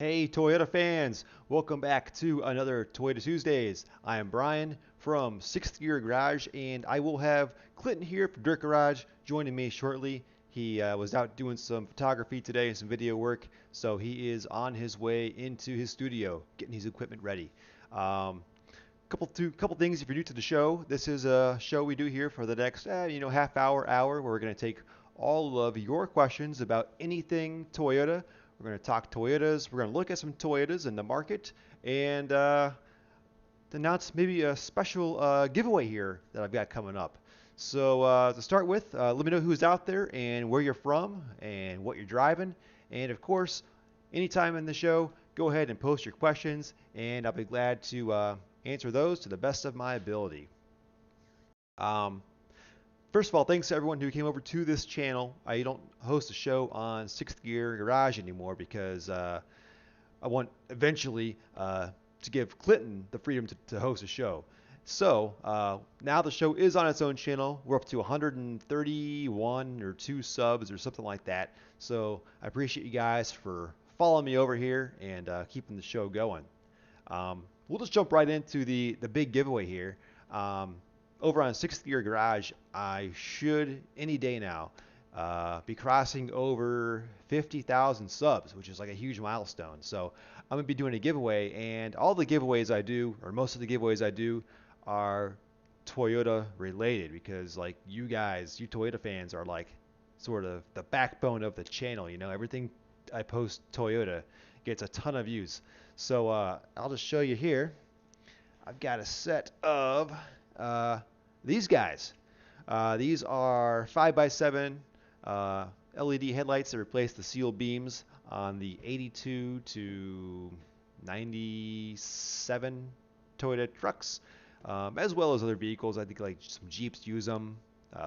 Hey, Toyota fans! Welcome back to another Toyota Tuesdays. I am Brian from Sixth Gear Garage, and I will have Clinton here from Dirt Garage joining me shortly. He was out doing some photography today and some video work, so he is on his way into his studio, getting his equipment ready. Couple things if you're new to the show. This is a show we do here for the next half hour where we're going to take all of your questions about anything Toyota. We're going to talk Toyotas. We're going to look at some Toyotas in the market and announce maybe a special giveaway here that I've got coming up. So to start with, let me know who's out there and where you're from and what you're driving. And of course, anytime in the show, go ahead and post your questions, and I'll be glad to answer those to the best of my ability. Um, First of all, thanks to everyone who came over to this channel. I don't host a show on Sixth Gear Garage anymore because I want eventually to give Clinton the freedom to host a show. So now the show is on its own channel. We're up to 131 or 2 subs or something like that. So I appreciate you guys for following me over here and keeping the show going. We'll just jump right into the big giveaway here. Over on Sixth Gear Garage, I should any day now be crossing over 50,000 subs, which is like a huge milestone. So I'm gonna be doing a giveaway, and all the giveaways I do, or most of the giveaways I do, are Toyota related because like you guys, you Toyota fans are like sort of the backbone of the channel. You know, everything I post Toyota gets a ton of views. So I'll just show you here. I've got a set of these guys. These are 5x7 LED headlights that replace the sealed beams on the 82 to 97 Toyota trucks, as well as other vehicles. I think like some Jeeps use them,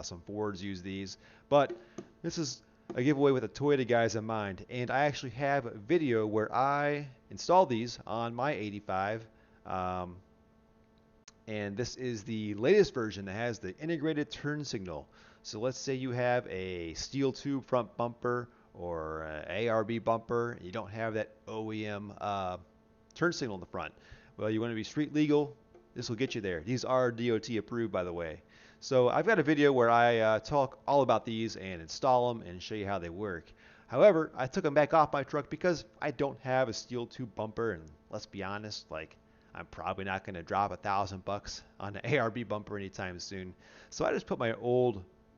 some Fords use these. But this is a giveaway with the Toyota guys in mind, and I actually have a video where I installed these on my 85. And this is the latest version that has the integrated turn signal. So let's say you have a steel tube front bumper or an ARB bumper, and you don't have that OEM turn signal in the front. Well, you want to be street legal, this will get you there. These are DOT approved, by the way. So I've got a video where I talk all about these and install them and show you how they work. However, I took them back off my truck because I don't have a steel tube bumper, and let's be honest, like I'm probably not going to drop $1,000 on an ARB bumper anytime soon. So I just put my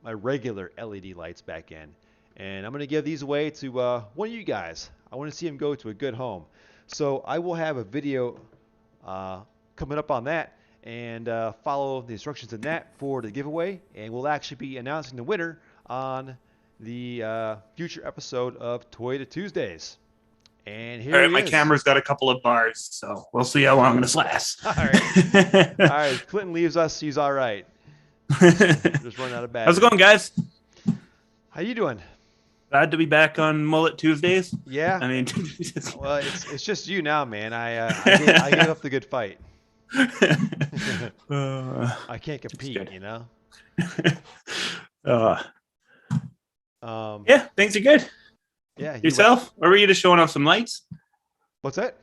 regular LED lights back in. And I'm going to give these away to one of you guys. I want to see them go to a good home. So I will have a video coming up on that, and follow the instructions in that for the giveaway. And we'll actually be announcing the winner on the future episode of Toyota Tuesdays. And All here right, he my is. camera's got a couple of bars, so we'll see how long this lasts. All right. All right. Clinton leaves us. He's all right. Just running out of battery. How's it going, guys? How you doing? Glad to be back on Mullet Tuesdays. Yeah. I mean, Well, it's just you now, man. I gave up the good fight. I can't compete, you know. Yeah, things are good. Yeah. Yourself? Or were you just showing off some lights? What's that?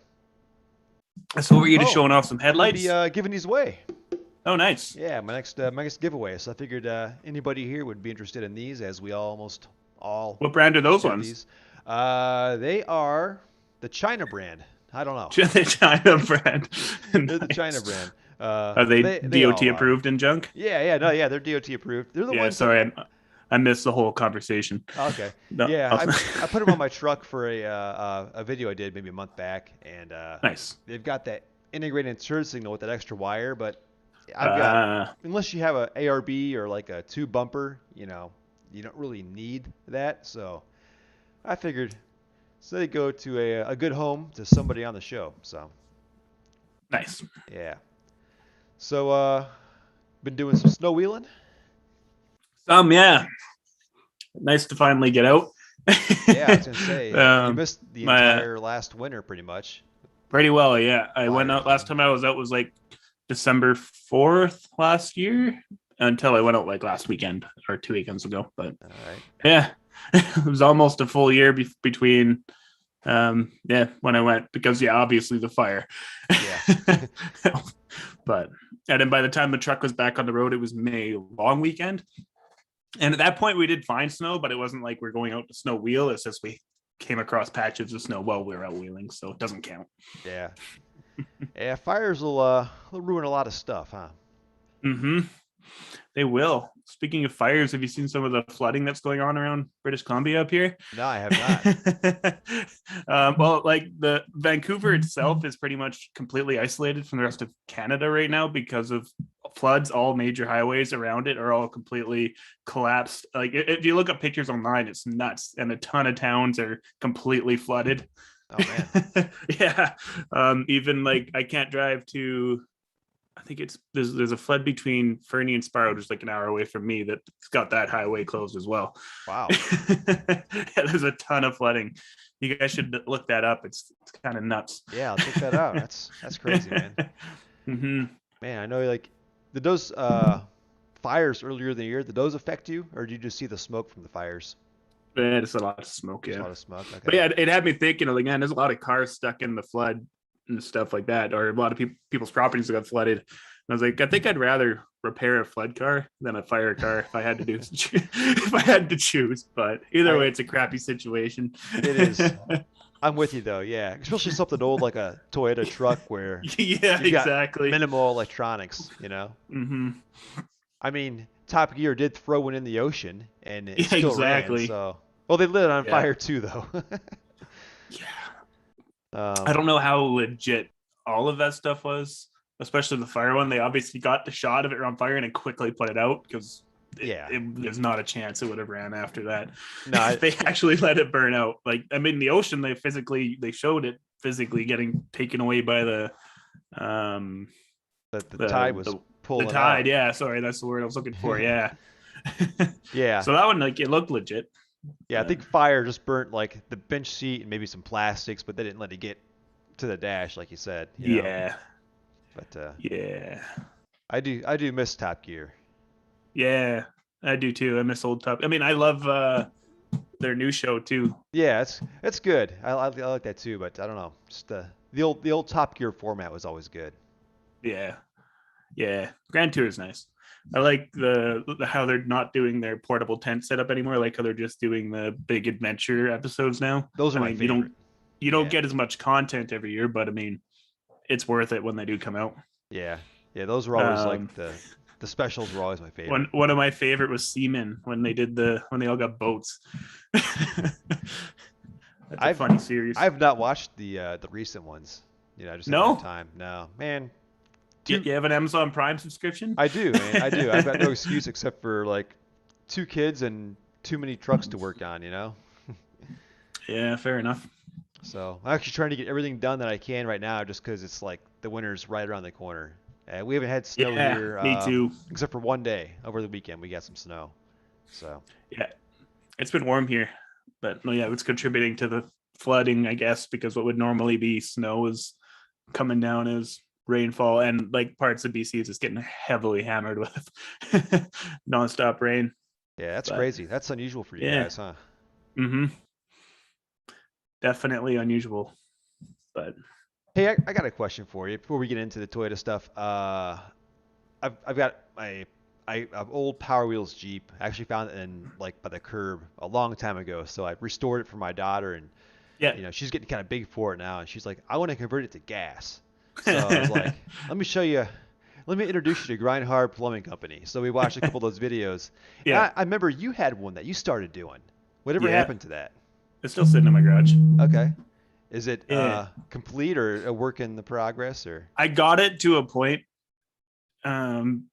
So were you just showing off some headlights? Be giving these away. Oh, nice. Yeah, my next giveaway. So I figured anybody here would be interested in these, as we almost all. What brand are those have ones? These. They are the China brand. I don't know. The China brand. They're the China brand. Are they DOT approved and junk? Yeah, they're DOT approved. They're the ones. Sorry, I missed the whole conversation. Okay. No, yeah, I put them on my truck for a video I did maybe a month back, and nice. They've got that integrated turn signal with that extra wire, but I've got unless you have a ARB or like a tube bumper, you know, you don't really need that. So I figured so they go to a good home to somebody on the show. So nice. Yeah. So been doing some snow wheeling. Yeah. Nice to finally get out. Yeah, I was gonna say you missed the entire last winter pretty much. Pretty well, yeah. I went out last time I was out was like December 4th last year until I went out like last weekend or 2 weekends ago. But all right. Yeah, it was almost a full year between Yeah, when I went, because obviously the fire. Yeah. But and then by the time the truck was back on the road, it was May long weekend. And at that point we did find snow, but it wasn't like we're going out to snow wheel. It's just we came across patches of snow while we were out wheeling, so it doesn't count. Yeah. Yeah, fires will ruin a lot of stuff, huh? Mm-hmm. They will. Speaking of fires, have you seen some of the flooding that's going on around British Columbia up here? No, I have not. Well, like the Vancouver itself is pretty much completely isolated from the rest of Canada right now because of floods. All major highways around it are all completely collapsed. Like if you look up pictures online, it's nuts, and a ton of towns are completely flooded. Oh man. Yeah. Even like I can't drive to, I think there's a flood between Fernie and Sparrow, just like an hour away from me, that's got that highway closed as well. Wow. Yeah, there's a ton of flooding. You guys should look that up. It's kind of nuts. Yeah, I'll check that out. That's crazy, man. Mm-hmm. Man, I know like did those fires earlier in the year, did those affect you or did you just see the smoke from the fires? Yeah, it's a lot of smoke, Just a yeah. lot of smoke. But Okay. yeah, it had me thinking, like, man, there's a lot of cars stuck in the flood and stuff like that, or a lot of people's properties that got flooded. And I was like, I think I'd rather repair a flood car than a fire car if I had to do if I had to choose. But either way, it's a crappy situation. It is. I'm with you though, yeah. Especially something old like a Toyota truck where Yeah, you've got exactly. minimal electronics, you know? Mm-hmm. I mean, Top Gear did throw one in the ocean and it Yeah, still ran, exactly. so well they lit it on Yeah. fire too though. Yeah. I Um, don't know how legit all of that stuff was, especially the fire one. They obviously got the shot of it on fire and then quickly put it out because yeah. there's not a chance it would have ran after that. No, They actually let it burn out. Like, I mean, the ocean, they showed it physically getting taken away by um the tide was the pulling tide. out. Yeah, sorry, that's the word I was looking for. Yeah. Yeah. So that one, like, it looked legit. Yeah, I think fire just burnt like the bench seat and maybe some plastics, but they didn't let it get to the dash like you said, you know. Yeah. But Yeah. I do miss Top Gear. Yeah. I do too. I miss old Top. I mean, I love their new show too. Yeah, it's good. I like that too, but I don't know. Just the old Top Gear format was always good. Yeah. Yeah. Grand Tour is nice. I like the how they're not doing their portable tent setup anymore. I like how they're just doing the big adventure episodes now. Those are I my mean, favorite. you don't Yeah. get as much content every year, but I mean, it's worth it when they do come out. Yeah. Yeah, those were always like Um, the specials were always my favorite. one of my favorite was Seaman when when they all got boats. That's a I've funny series. I've not watched the recent ones. You know, I just haven't had No, time. No, man. you have an Amazon Prime subscription? I do, man. I do. I've got no excuse except for like two kids and too many trucks to work on, you know? Yeah, fair enough. So I'm actually trying to get everything done that I can right now just because it's like the winter's right around the corner. We haven't had snow Yeah, here me too. except for one day over the weekend. We got some snow. So, Yeah, it's been warm here, but no, yeah, it's contributing to the flooding, I guess, because what would normally be snow is coming down as rainfall, and like parts of BC is just getting heavily hammered with nonstop rain. yeah, that's But crazy. That's unusual for you yeah, guys, huh? mm-hmm, definitely unusual. But Hey, I got a question for you before we get into the Toyota stuff. I've got an old Power Wheels Jeep. I actually found it in like by the curb a long time ago. So I restored it for my daughter, and yeah, she's getting kind of big for it now, and she's like, I want to convert it to gas. So I was like, let me show you. Let me introduce you to Grind Hard Plumbing Company. So we watched a couple of those videos. And yeah, I remember you had one that you started doing. Whatever yeah. happened to that? It's still sitting in my garage. Okay. Is it Yeah, complete or a work in the progress or? I got it to a point um,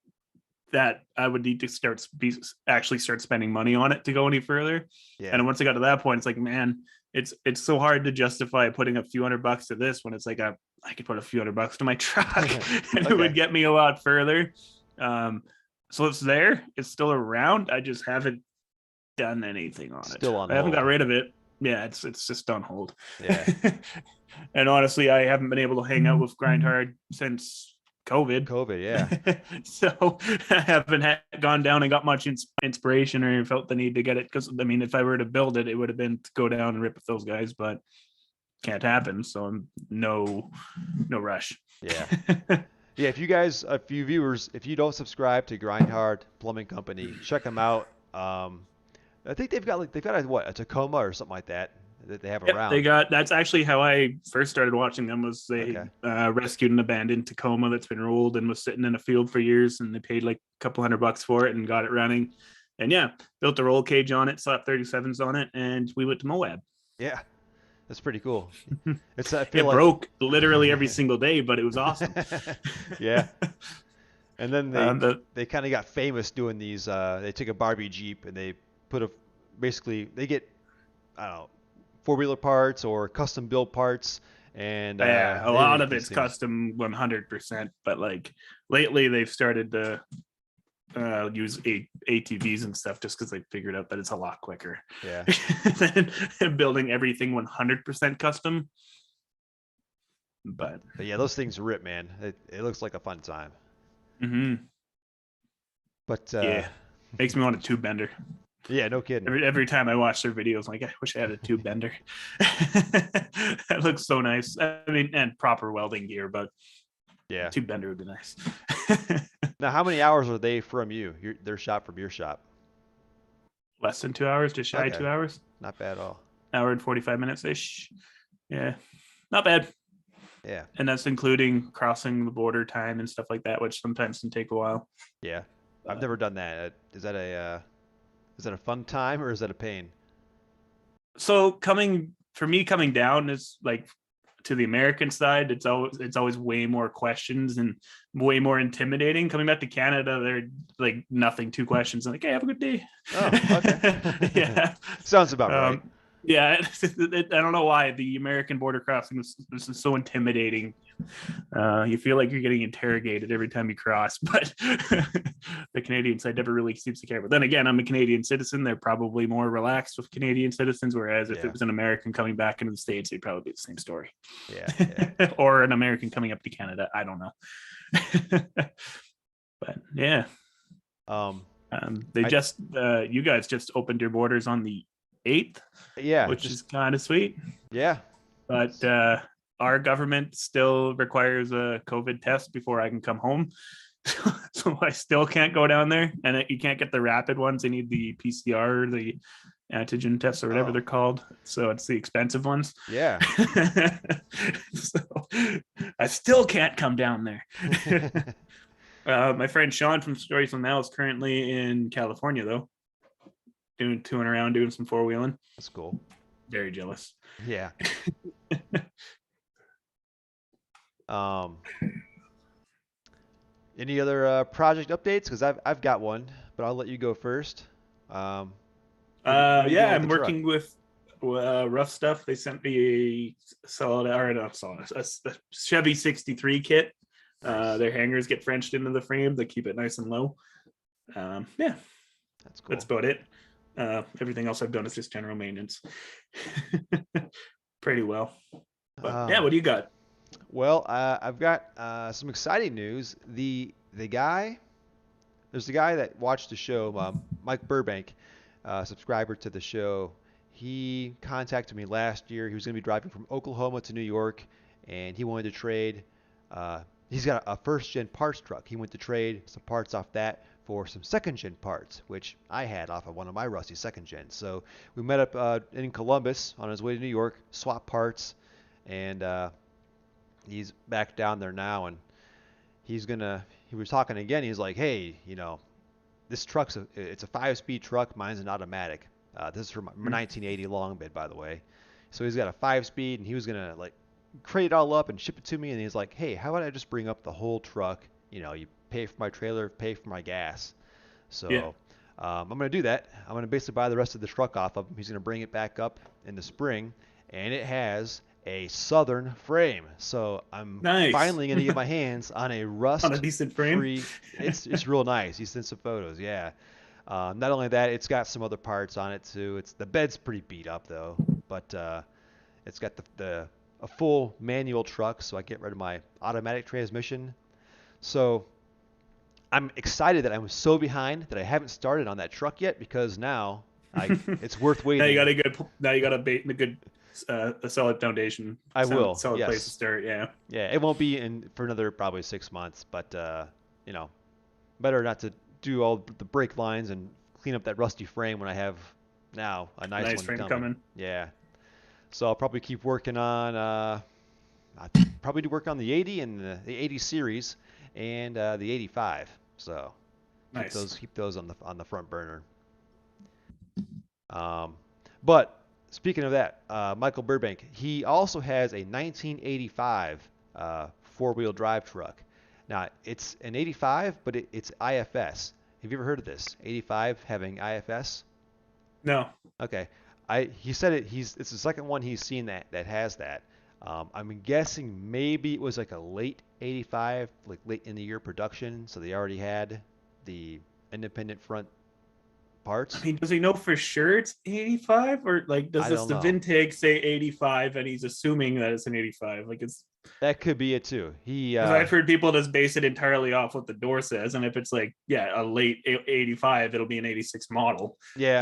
that I would need to actually start spending money on it to go any further. Yeah. And once I got to that point, it's like, man, it's so hard to justify putting a few $100 to this when it's like I could put a few $100 to my truck and it would Okay. get me a lot further. So it's there, it's still around. I just haven't done anything on it. Still on I haven't got hold. rid of it. Yeah, it's just on hold. Yeah. And honestly, I haven't been able to hang out with Grind Hard since COVID. COVID. Yeah. So I haven't gone down and got much inspiration or felt the need to get it. Because I mean, if I were to build it, it would have been to go down and rip with those guys. But can't happen. So I'm no rush. Yeah. Yeah, if you viewers, if you don't subscribe to Grindhard Plumbing Company, check them out. I think they've got a Tacoma or something like that that they have Yep, they around. got. That's actually how I first started watching them. Was they Okay. rescued an abandoned Tacoma that's been rolled and was sitting in a field for years, and they paid like a couple $100 for it and got it running. And yeah, built a roll cage on it, slapped 37s on it, and we went to Moab. Yeah, that's pretty cool. It's I feel It like broke literally every single day, but it was awesome. yeah. And then The they kind of got famous doing these. They took a Barbie Jeep and they put a basically they get I don't know 4-wheeler parts or custom built parts, and Yeah, a they lot make of these it's things. custom 100%, but like lately they've started to use ATVs and stuff just because they figured out that it's a lot quicker Yeah, than building everything 100% custom. But but yeah, those things rip, man. It looks like a fun time. mm-hmm. But Yeah, makes me want a tube bender. yeah, no kidding. Every time I watch their videos, I'm like, I wish I had a tube bender. That looks so nice. I mean, and proper welding gear, but Yeah. tube bender would be nice. Now, how many hours are they from you? Their shop from your shop? Less than 2 hours, just shy Okay, 2 hours, not bad at all. hour and 45 minutes ish. Yeah, not bad. Yeah, And that's including crossing the border time and stuff like that, which sometimes can take a while. yeah. I've But never done that. Is that a fun time or is that a pain? so coming down is like to the American side, it's always way more questions and way more intimidating. Coming back to Canada, they're like nothing, two questions, and like, hey, have a good day. Oh, okay. Yeah. Sounds about right. Yeah, I don't know why the American border crossing this is so intimidating. You feel like you're getting interrogated every time you cross, but the Canadian side never really seems to care. But then again, I'm a Canadian citizen. They're probably more relaxed with Canadian citizens, whereas if Yeah, it was an American coming back into the States, it'd probably be the same story. yeah, yeah. Or an American coming up to Canada. I don't know. But yeah, Um, they I just you guys just opened your borders on the 8th, yeah, which is kind of sweet. yeah. But our government still requires a COVID test before I can come home. So I still can't go down there, and you can't get the rapid ones. They need the PCR, the antigen tests, or whatever Oh, they're called. So it's the expensive ones. yeah. So I still can't come down there. My friend Sean from Stories from Now is currently in California, though, touring around, doing some four-wheeling. That's cool. Very jealous. Yeah. Um, any other project updates? Because I've got one, but I'll let you go first. Um, what are you doing Yeah, with I'm the truck? working with Rough Stuff. They sent me a solid, or not solid, a Chevy 63 kit. Nice. Their hangers get Frenched into the frame. They keep it nice and low. Yeah, That's that's cool. about it. Everything else I've done is just general maintenance. Pretty well. But yeah, Um, what do you got? well, I've got some exciting news. There's a guy that watched the show, Mike Burbank, subscriber to the show. He contacted me last year. He was going to be driving from Oklahoma to New York, and he wanted to trade. Uh, he's got a first-gen parts truck. He went to trade some parts off that for some second-gen parts, which I had off of one of my rusty second-gens. So we met up in Columbus on his way to New York, swapped parts, and he's back down there now, and he was talking again. He's like, hey, this it's a 5-speed truck. Mine's an automatic. This is from my 1980 long bed, by the way. So he's got a 5-speed, and he was gonna like crate it all up and ship it to me. And he's like, hey, how about I just bring up the whole truck? You pay for my trailer, pay for my gas. Yeah, So I'm gonna do that. I'm gonna basically buy the rest of the truck off of him. He's gonna bring it back up in the spring, and it has a Southern frame. So I'm nice. finally gonna get my hands on a On a decent frame. rust-free. It's real nice. He sent some photos. Yeah. Not only that, it's got some other parts on it too. The bed's pretty beat up though, but it's got a full manual truck, so I get rid of my automatic transmission. So I'm excited that I'm so behind that I haven't started on that truck yet because now I it's worth Now you waiting. got a good. Now you got a bait and a good a solid foundation, I will. solid place to Yes. start. Yeah, Yeah. It won't be in for another probably 6 months, but you know, better not to do all the brake lines and clean up that rusty frame when I have now a a nice nice one frame coming. coming. Yeah. So I'll probably keep working on I probably do work on the 80 and the 80 series and the 85. So Nice. keep those on the front burner. Um, but speaking of that, Michael Burbank, he also has a 1985 four-wheel drive truck. Now it's an 85, but it's IFS. Have you ever heard of this? 85 having IFS? No, Okay. He said it's the second one he's seen that has that. I'm guessing maybe it was like a late 85, like late in the year production, so they already had the independent front I parts. mean, does he know for sure it's 85, or like does I this don't the know. VIN say 85 and he's assuming that it's an 85? Like it's That could be it too. He because I've heard people just base it entirely off what the door says, and if it's like a late 85, it'll be an 86 model. yeah,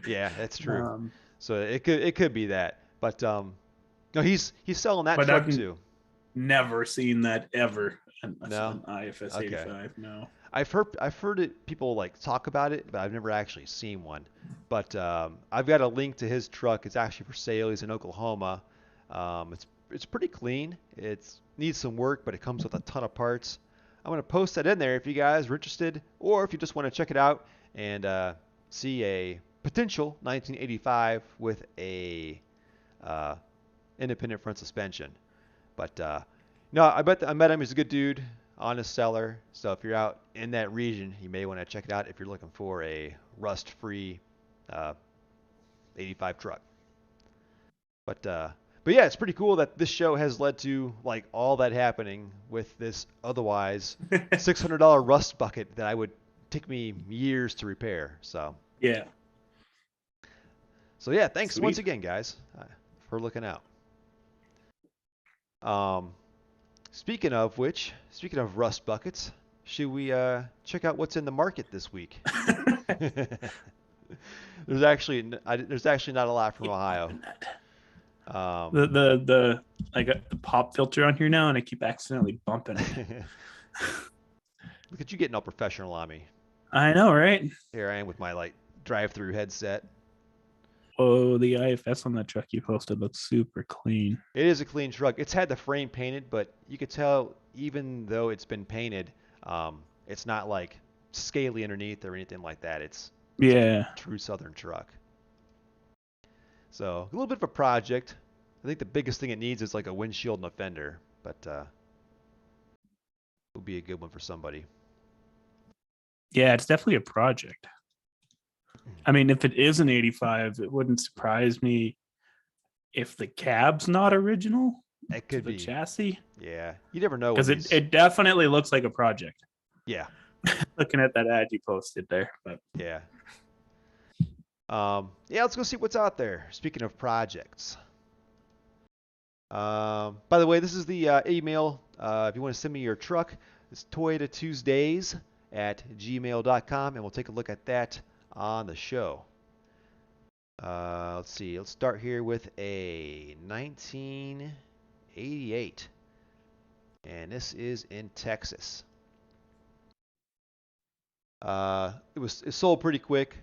yeah, that's true. um, So it could be that. But no, he's selling that but truck I've too. never seen that ever. No? An IFS Okay. 85. No. I've heard it people like talk about it, but I've never actually seen one. But I've got a link to his truck. It's actually for sale. He's in Oklahoma. It's pretty clean. It needs some work, but it comes with a ton of parts. I'm gonna post that in there if you guys are interested, or if you just want to check it out and see a potential 1985 with a uh, independent front suspension. But no, I met him. He's a good dude, honest seller. So if you're out in that region, you may want to check it out if you're looking for a rust-free uh, 85 truck. But but yeah, it's pretty cool that this show has led to like all that happening with this otherwise $600 rust bucket that I would take me years to repair. Yeah. So yeah, thanks once Sweet. again, guys, for looking out. Um, speaking of rust buckets, should we check out what's in the market this week? There's actually not a lot from Keep Ohio. bumping that. Um, The I got the pop filter on here now, and I keep accidentally bumping it. look at you getting all professional on me. I know, right? Here I am with my like drive-through headset. Oh, the IFS on that truck you posted looks super clean. It is a clean truck. It's had the frame painted, but you could tell even though it's been painted, it's not like scaly underneath or anything like that. It's a Yeah. true Southern truck. So a little bit of a project. I think the biggest thing it needs is like a windshield and a fender, but it would be a good one for somebody. Yeah, it's definitely a project. I mean, if it is an 85, it wouldn't surprise me if the cab's not original It to could the be, chassis, yeah. You never know when because these. it definitely looks like a project. Yeah, Looking at that ad you posted there, but yeah. Yeah, let's go see what's out there. Speaking of projects. By the way, this is the email. If you want to send me your truck, it's Toyota Tuesdays at gmail.com, and we'll take a look at that on the show. Let's see. Let's start here with a 1988, and this is in Texas. It sold pretty quick.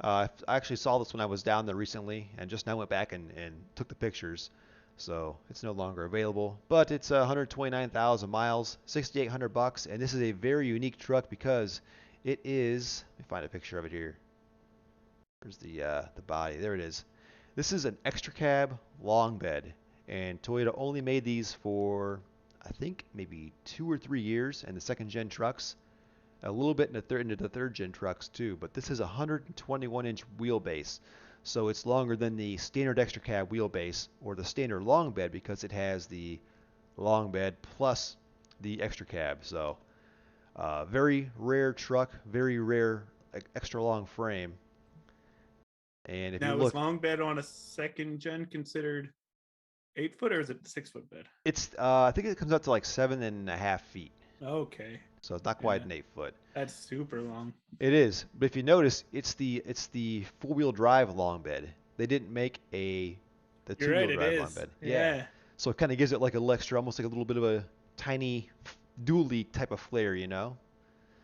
I actually saw this when I was down there recently, and just now went back and took the pictures. So it's no longer available, but it's 129,000 miles, 6,800 bucks, and this is a very unique truck because it is. Let me find a picture of it here. Where's the body? There it is. This is an extra cab long bed, and Toyota only made these for I think maybe 2 or 3 years, and the second gen trucks a little bit into the third gen trucks too, but this is a 121-inch wheelbase. So it's longer than the standard extra cab wheelbase or the standard long bed because it has the long bed plus the extra cab. So very rare truck, very rare extra long frame. And if you now is look, long bed on a second gen considered 8 foot, or is it 6 foot bed? it's I think it comes up to like 7.5 feet. Okay, So it's not quite yeah, an 8 foot. that's super long. It is, but if you notice, it's the four-wheel drive long bed. They didn't make a the You're two-wheel right. It drive long is. bed. Yeah. Yeah. So it kind of gives it like a little extra, almost like a little bit of a tiny dually type of flair, you know?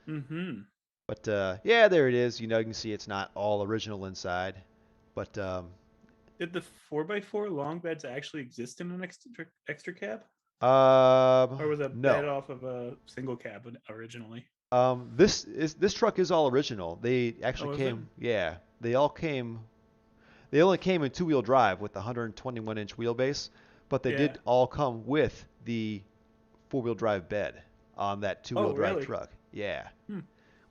Mm-hmm. But yeah, there it is. You know, you can see it's not all original inside. But Did the 4x4 long beds actually exist in an extra cab, or was a bed no. off of a single cab originally? This truck is all original. They actually Oh, is it? came, yeah, they all came. They only came in two-wheel drive with the 121-inch wheelbase, but they Yeah. did all come with the four-wheel drive bed on that two-wheel Oh, drive really? truck. Yeah, Hmm.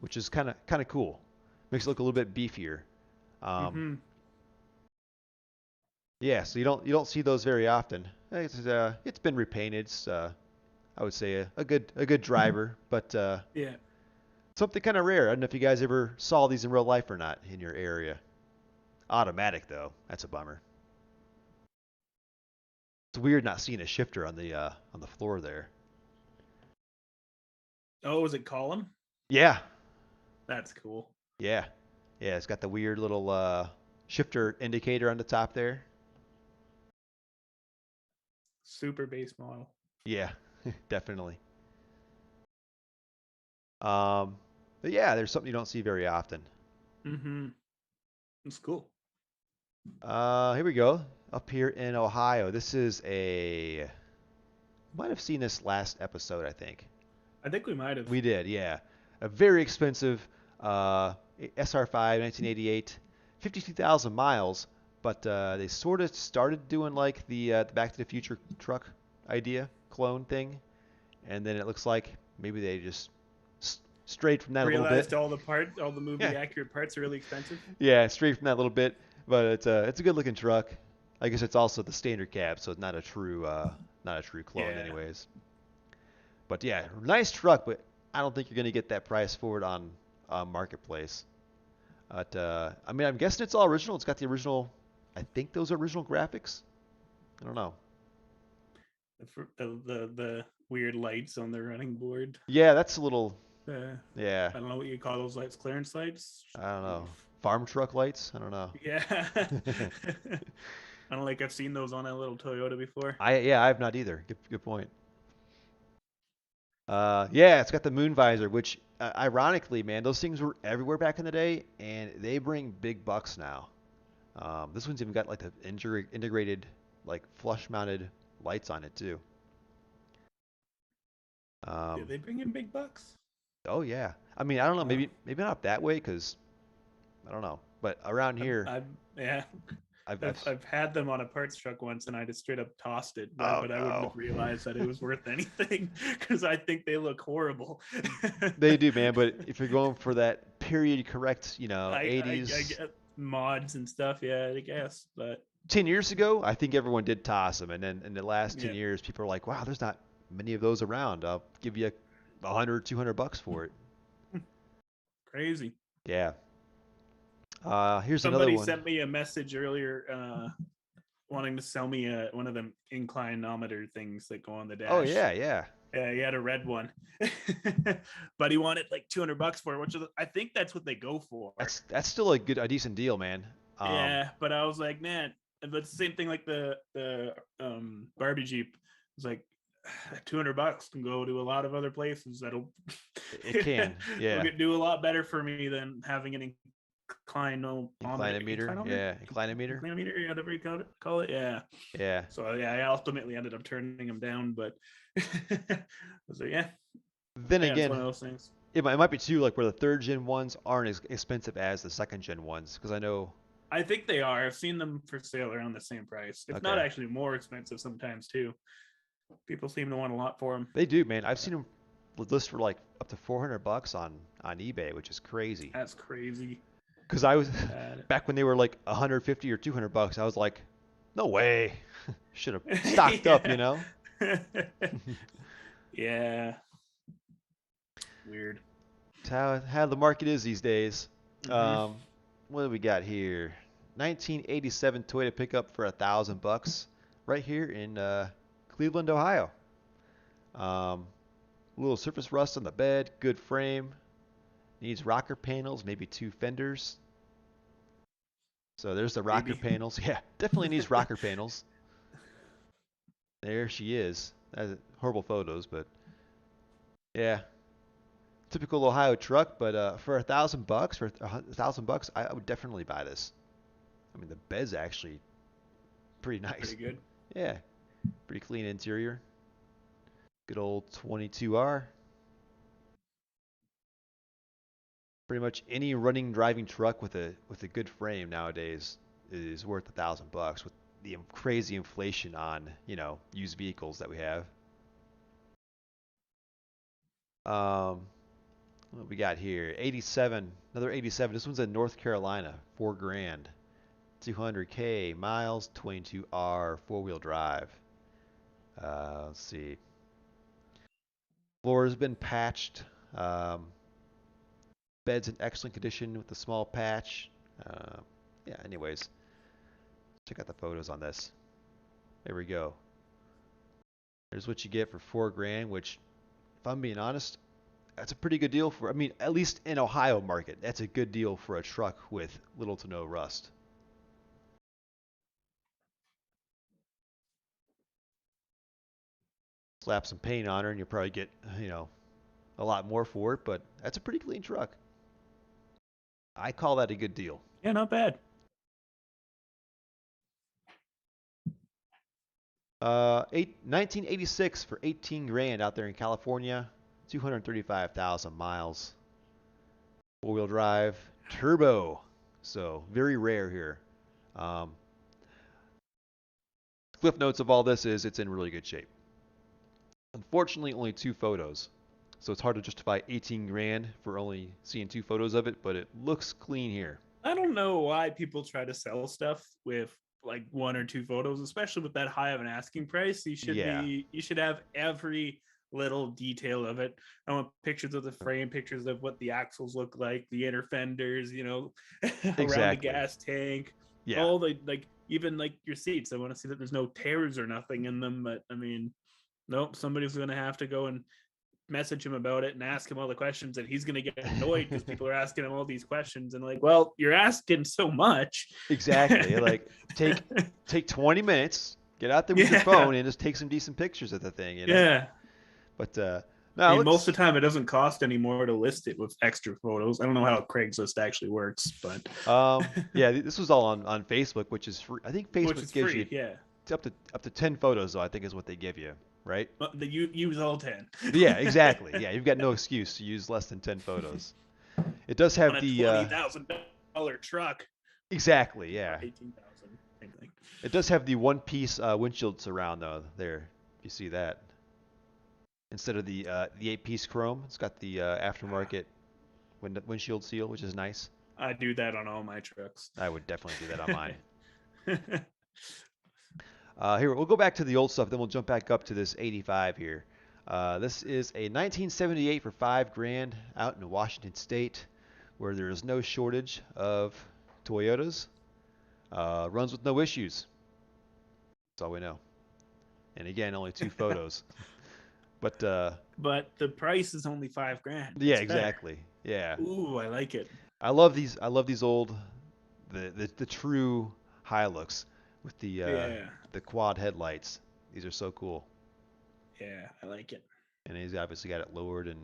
which is kind of cool. Makes it look a little bit beefier. Um, Mm-hmm. yeah, so you don't see those very often. It's been repainted. It's I would say a good driver, but Yeah. something kind of rare. I don't know if you guys ever saw these in real life or not in your area. Automatic though, that's a bummer. It's weird not seeing a shifter on the floor there. Oh, was it column? Yeah, That's cool. yeah, yeah. It's got the weird little shifter indicator on the top there. Super base model. Yeah, definitely. Um, but yeah, there's something you don't see very often. Mm-hmm. It's cool. Here we go. Up here in Ohio. This is a might have seen this last episode, I think. I think we might have. We did, yeah. A very expensive SR5 1988, 52,000 miles, but they sort of started doing like the Back to the Future truck idea clone thing, and then it looks like maybe they just strayed from that a little bit. Realized all the Yeah, movie accurate parts are really expensive. yeah, strayed from that a little bit, but it's a good looking truck. I guess it's also the standard cab, so it's not a true clone, Yeah. anyways. But yeah, nice truck, but I don't think you're gonna get that price for it on marketplace. But I mean, I'm guessing it's all original. It's got the original. I think those are original graphics. I don't know. The weird lights on the running board. Yeah, that's a little. Uh, Yeah, I don't know what you call those lights. Clearance lights. I don't know. Farm truck lights. I don't know. Yeah. I don't like I've seen those on a little Toyota before. Yeah, I have not either. Good point. Yeah, it's got the moon visor, which ironically, man, those things were everywhere back in the day, and they bring big bucks now. This one's even got like the integrated, like flush-mounted lights on it too. Did Um, they bring in big bucks? oh yeah. I mean, I don't know. Wow. Maybe not that way, cause I don't know. But around here, I've yeah. I've had them on a parts truck once, and I just straight up tossed it. oh But I wouldn't have no, realized that it was worth anything because I think they look horrible. they do, man. But if you're going for that period correct, I 80s, get mods and stuff. Yeah, I guess, but 10 years ago, I think everyone did toss them, and then in the last 10 yeah, years, people are like, wow, there's not many of those around. I'll give you 100, $200 for it. crazy. Yeah. Here's another Somebody one. sent me a message earlier wanting to sell me one of them inclinometer things that go on the Oh dash. yeah, yeah. Yeah, he had a red one, but he wanted like $200 for it, which is, I think that's what they go for. That's still a decent deal, man. Yeah, but I was like, man, but it's the same thing like the Barbie Jeep. It's like $200 can go to a lot of other places that'll it can, will yeah. do a lot better for me than having an Inclinometer, yeah, inclinometer, whatever you call it. Yeah. yeah. So yeah, I ultimately ended up turning him down, but I was like, yeah, Then yeah, it's one again, of those things. it might be too like where the third gen ones aren't as expensive as the second gen ones, because I know. I think they are. I've seen them for sale around the same price, if not Okay, actually more expensive sometimes too. People seem to want a lot for them. they do, man. I've seen them list for like up to $400 on eBay, which is crazy. That's crazy. Because I was Uh, back when they were like 150 or $200. I was like, no way. Should have stocked up, you know. Yeah. Weird. It's how the market is these days. Hmm. Um, what do we got here? 1987 Toyota pickup for $1,000, right here in Cleveland, Ohio. Um, a little surface rust on the bed, good frame. Needs rocker panels, maybe two fenders. So there's the rocker Maybe. panels. Yeah, definitely needs rocker panels. There she is. Horrible photos, but yeah, typical Ohio truck. But for $1,000, for $1,000, I would definitely buy this. I mean, the bed's actually pretty nice. Pretty good. Yeah, pretty clean interior. Good old 22R. Pretty much any running driving truck with a good frame nowadays is worth $1,000 with the crazy inflation on used vehicles that we have. What we got here? 87, another 87. This one's in North Carolina, 4 grand, 200K miles, 22R, four-wheel drive. Let's see. Floor has been patched. Um, bed's in excellent condition with a small patch. Yeah. Anyways, check out the photos on this. There we go. There's what you get for 4 grand, which, if I'm being honest, that's a pretty good deal for. I mean, at least in Ohio market, that's a good deal for a truck with little to no rust. Slap some paint on her, and you'll probably get a lot more for it. But that's a pretty clean truck. I call that a good deal. Yeah, not bad. 1986 for 18 grand out there in California, 235,000 miles, four-wheel drive, turbo. So very rare here. Um, Cliff notes of all this is it's in really good shape. Unfortunately, only two photos. So it's hard to justify 18 grand for only seeing two photos of it, but it looks clean here. I don't know why people try to sell stuff with like one or two photos, especially with that high of an asking price. Yeah, You should have every little detail of it. I want pictures of the frame, pictures of what the axles look like, the inner fenders, around the exactly. gas tank, Yeah, all the like even like your seats. I want to see that there's no tears or nothing in them. But I mean, nope, somebody's gonna have to go and message him about it and ask him all the questions, and he's going to get annoyed because people are asking him all these questions and like, well, you're asking so much. exactly. Like take 20 minutes, get out there with your Yeah, phone, and just take some decent pictures of the thing. yeah. But I no, it mean, most of looks. the time it doesn't cost anymore to list it with extra photos. I don't know how Craigslist actually works, but Yeah, this was all on Facebook, which is free. I think which Facebook is gives you free. Yeah, up to 10 photos, though. I think is what they give you, right? but you use all 10 But yeah, exactly. Yeah, you've got no excuse to use less than 10 photos. It does on have a the $20,000 truck exactly, or yeah. 18,000. Same thing. It does have the one-piece windshield surround though. There, you see that instead of the eight-piece chrome, it's got the aftermarket windshield seal, which is nice. I do that on all my trucks. I would definitely do that on mine. Here, we'll go back to the old stuff, then we'll jump back up to this 85 here. This is a 1978 for 5 grand out in Washington State, where there is no shortage of Toyotas. Runs with no issues. That's all we know. And again, only two photos. But But the price is only 5 grand. yeah, That's better. exactly. Yeah, Ooh, I like it. I love these. I love these old, the true Hilux with Yeah, the quad headlights. These are so cool. yeah, I like it. And he's obviously got it lowered and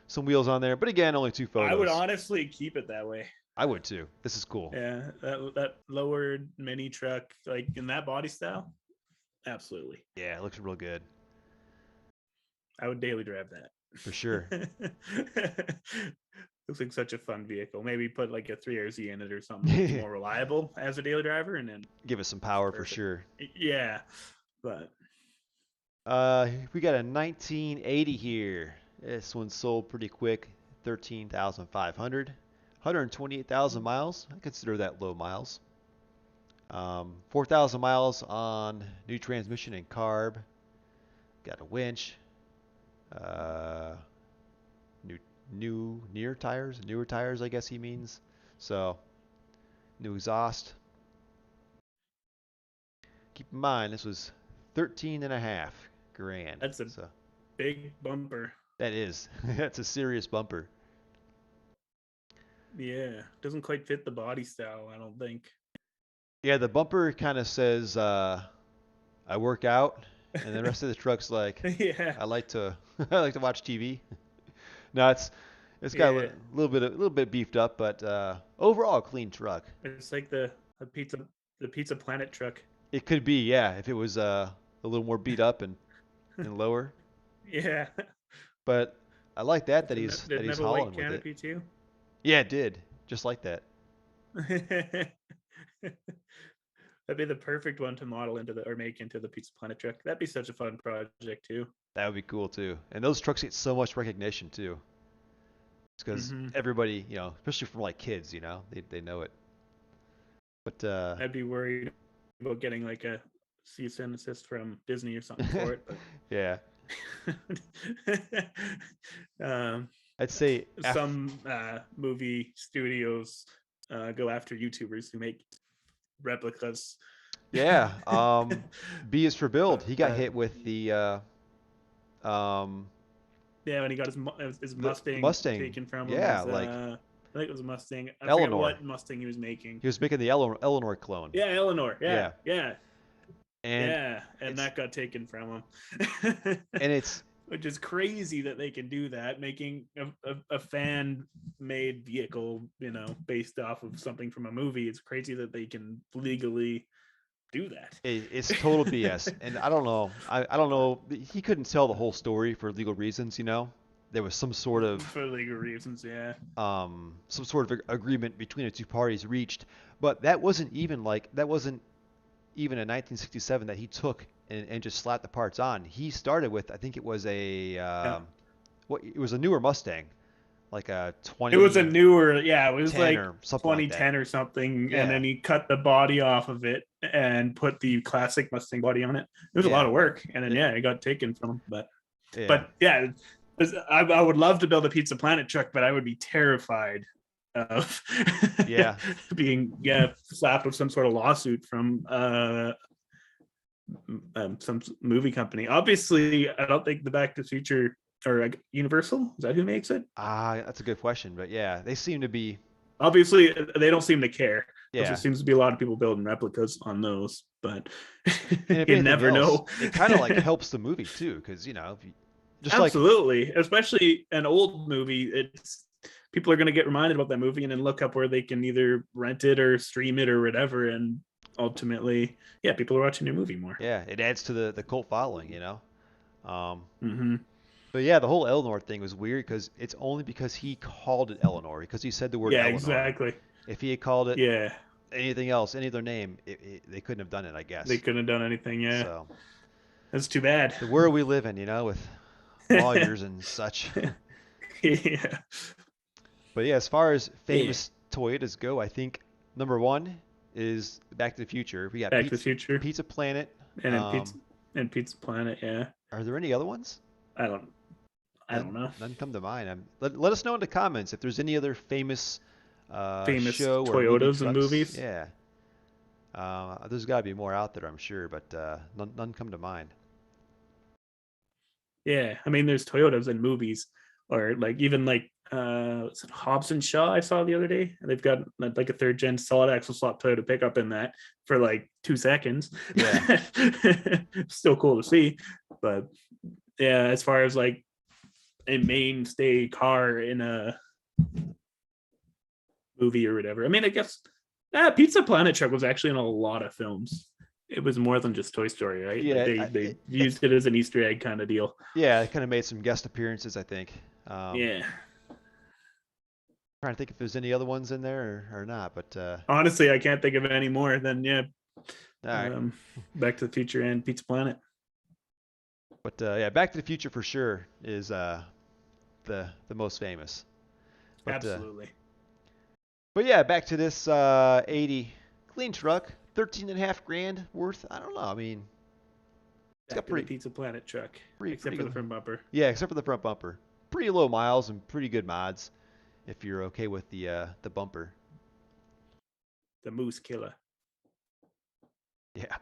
some wheels on there. But again, only two I would photos. honestly keep it that way. I would too. This is cool. Yeah, that lowered mini truck, like in that body style, absolutely. Yeah, it looks real good I would daily drive for sure. that. Looks like such a fun vehicle. Maybe put like a 3RZ in it or something that's more reliable as a daily driver, and then Give it some it's power for perfect. sure. Yeah, but We got a 1980 here. This one sold pretty quick, 13,500, 128,000 miles. I consider that low miles. 4,000 miles on new transmission and carb. Got a winch. Uh, new newer tires, I guess he means. So new exhaust. Keep in mind this was 13 and a half grand. that's a So big bumper. that is that's a serious bumper. Yeah, doesn't quite fit the body style, I don't think. Yeah, the bumper kind of says, "I work out," and the rest of the truck's like, Yeah, "I like to I like to watch TV." No, it's got a yeah. little bit beefed up, but overall a clean truck. It's like the pizza the Pizza Planet truck. It could be, yeah, if it was a little more beat up and lower. Yeah. But I like that Didn't he's have a white hauling with it. canopy too. Yeah, it did, just like that. That'd be the perfect one to model into the or make into the Pizza Planet truck. That'd be such a fun project too. That would be cool too. And those trucks get so much recognition too. It's because Hmm. everybody, especially from like kids, they know it. But I'd be worried about getting like a cease and desist from Disney or something for it, yeah, but um, I'd say some movie studios go after YouTubers who make replicas. yeah. B is for build. He got uh, hit with um yeah, when he got his the Mustang Mustang. taken from him, Yeah, his like I think it was a Mustang. I forget Eleanor. what Mustang he was making. He was making the Eleanor clone. Yeah, Eleanor. Yeah, Yeah, yeah, and yeah, and it's that got taken from him. and it's Which is crazy that they can do that, making a fan made vehicle, based off of something from a movie. It's crazy that they can legally do it's total that. BS. And I don't know. I don't know. He couldn't tell the whole story for legal reasons. There was For legal reasons, yeah. some sort of agreement between the two parties reached, but that wasn't even in 1967 that he took and just slapped the parts on. He started with, I think it was Yeah. it was a newer Mustang, like a It was a 2010 newer, yeah, it was like or something like that. 2010 or something, and Yeah, then he cut the body off of it and put the classic Mustang body on it. It was a lot yeah, of work, and then it, yeah, it got taken from him. But yeah, but yeah, I would love to build a Pizza Planet truck, but I would be terrified of yeah. being slapped with some sort of lawsuit from some movie company. Obviously, I don't think the Back to the Future or Universal, is that who makes it? That's a good question, but yeah, they seem to be, Obviously, they don't seem to care. There yeah. seems to be a lot of people building replicas on those, but And if you anything never else, know. it kind of like helps the movie too, because if you, just like, Absolutely, especially an old movie. It's people are going to get reminded about that movie and then look up where they can either rent it or stream it or whatever, and ultimately, yeah, people are watching your movie more. yeah, it adds to the cult following. Um, Mm-hmm. but yeah, the whole Eleanor thing was weird because it's only because he called it Eleanor, because he said the word Yeah, Eleanor. exactly. If he had called it Yeah, anything else, any other name, they couldn't have done it, I they guess. couldn't have done anything. Yeah, So that's too bad. the world we live in, with lawyers and such. Yeah, But yeah, as far as yeah. famous Toyotas go, I think number one is Back to the Future. We got Back to the Future Pizza Planet. and then Um, Pizza Planet. Yeah, are there any other ones? I don't I don't know. None come to mind. Let us know in the comments if there's any other famous Famous show or movie Toyotas and trucks. movies. Yeah, there's got to be more out there, I'm sure, but none come to mind. Yeah, I mean, there's Toyotas in movies, or like even like what's it, Hobbs and Shaw I saw the other day. They've got like a third gen solid axle swap Toyota pickup in that for like 2 seconds. Yeah, Still cool to see, but yeah, as far as like a mainstay car in a movie or whatever, I mean, I guess Pizza Planet truck was actually in a lot of films. It was more than just Toy Story, right? Like yeah, they used it as an Easter egg kind of deal. yeah. It kind of made some guest appearances, I think. Yeah. Trying to think if there's any other ones in there or not, but Honestly, I can't think of any more than all right. um, Back to the Future and Pizza Planet. But yeah, Back to the Future for sure is the most famous. But Absolutely. but yeah, back to this 80 clean truck, 13 and a half grand worth. I don't know. I mean, it's Back got to the Pizza Planet truck, except pretty for the good. front bumper, Yeah, except for the front bumper. Pretty low miles and pretty good mods if you're okay with the bumper. the Moose Killer. Yeah,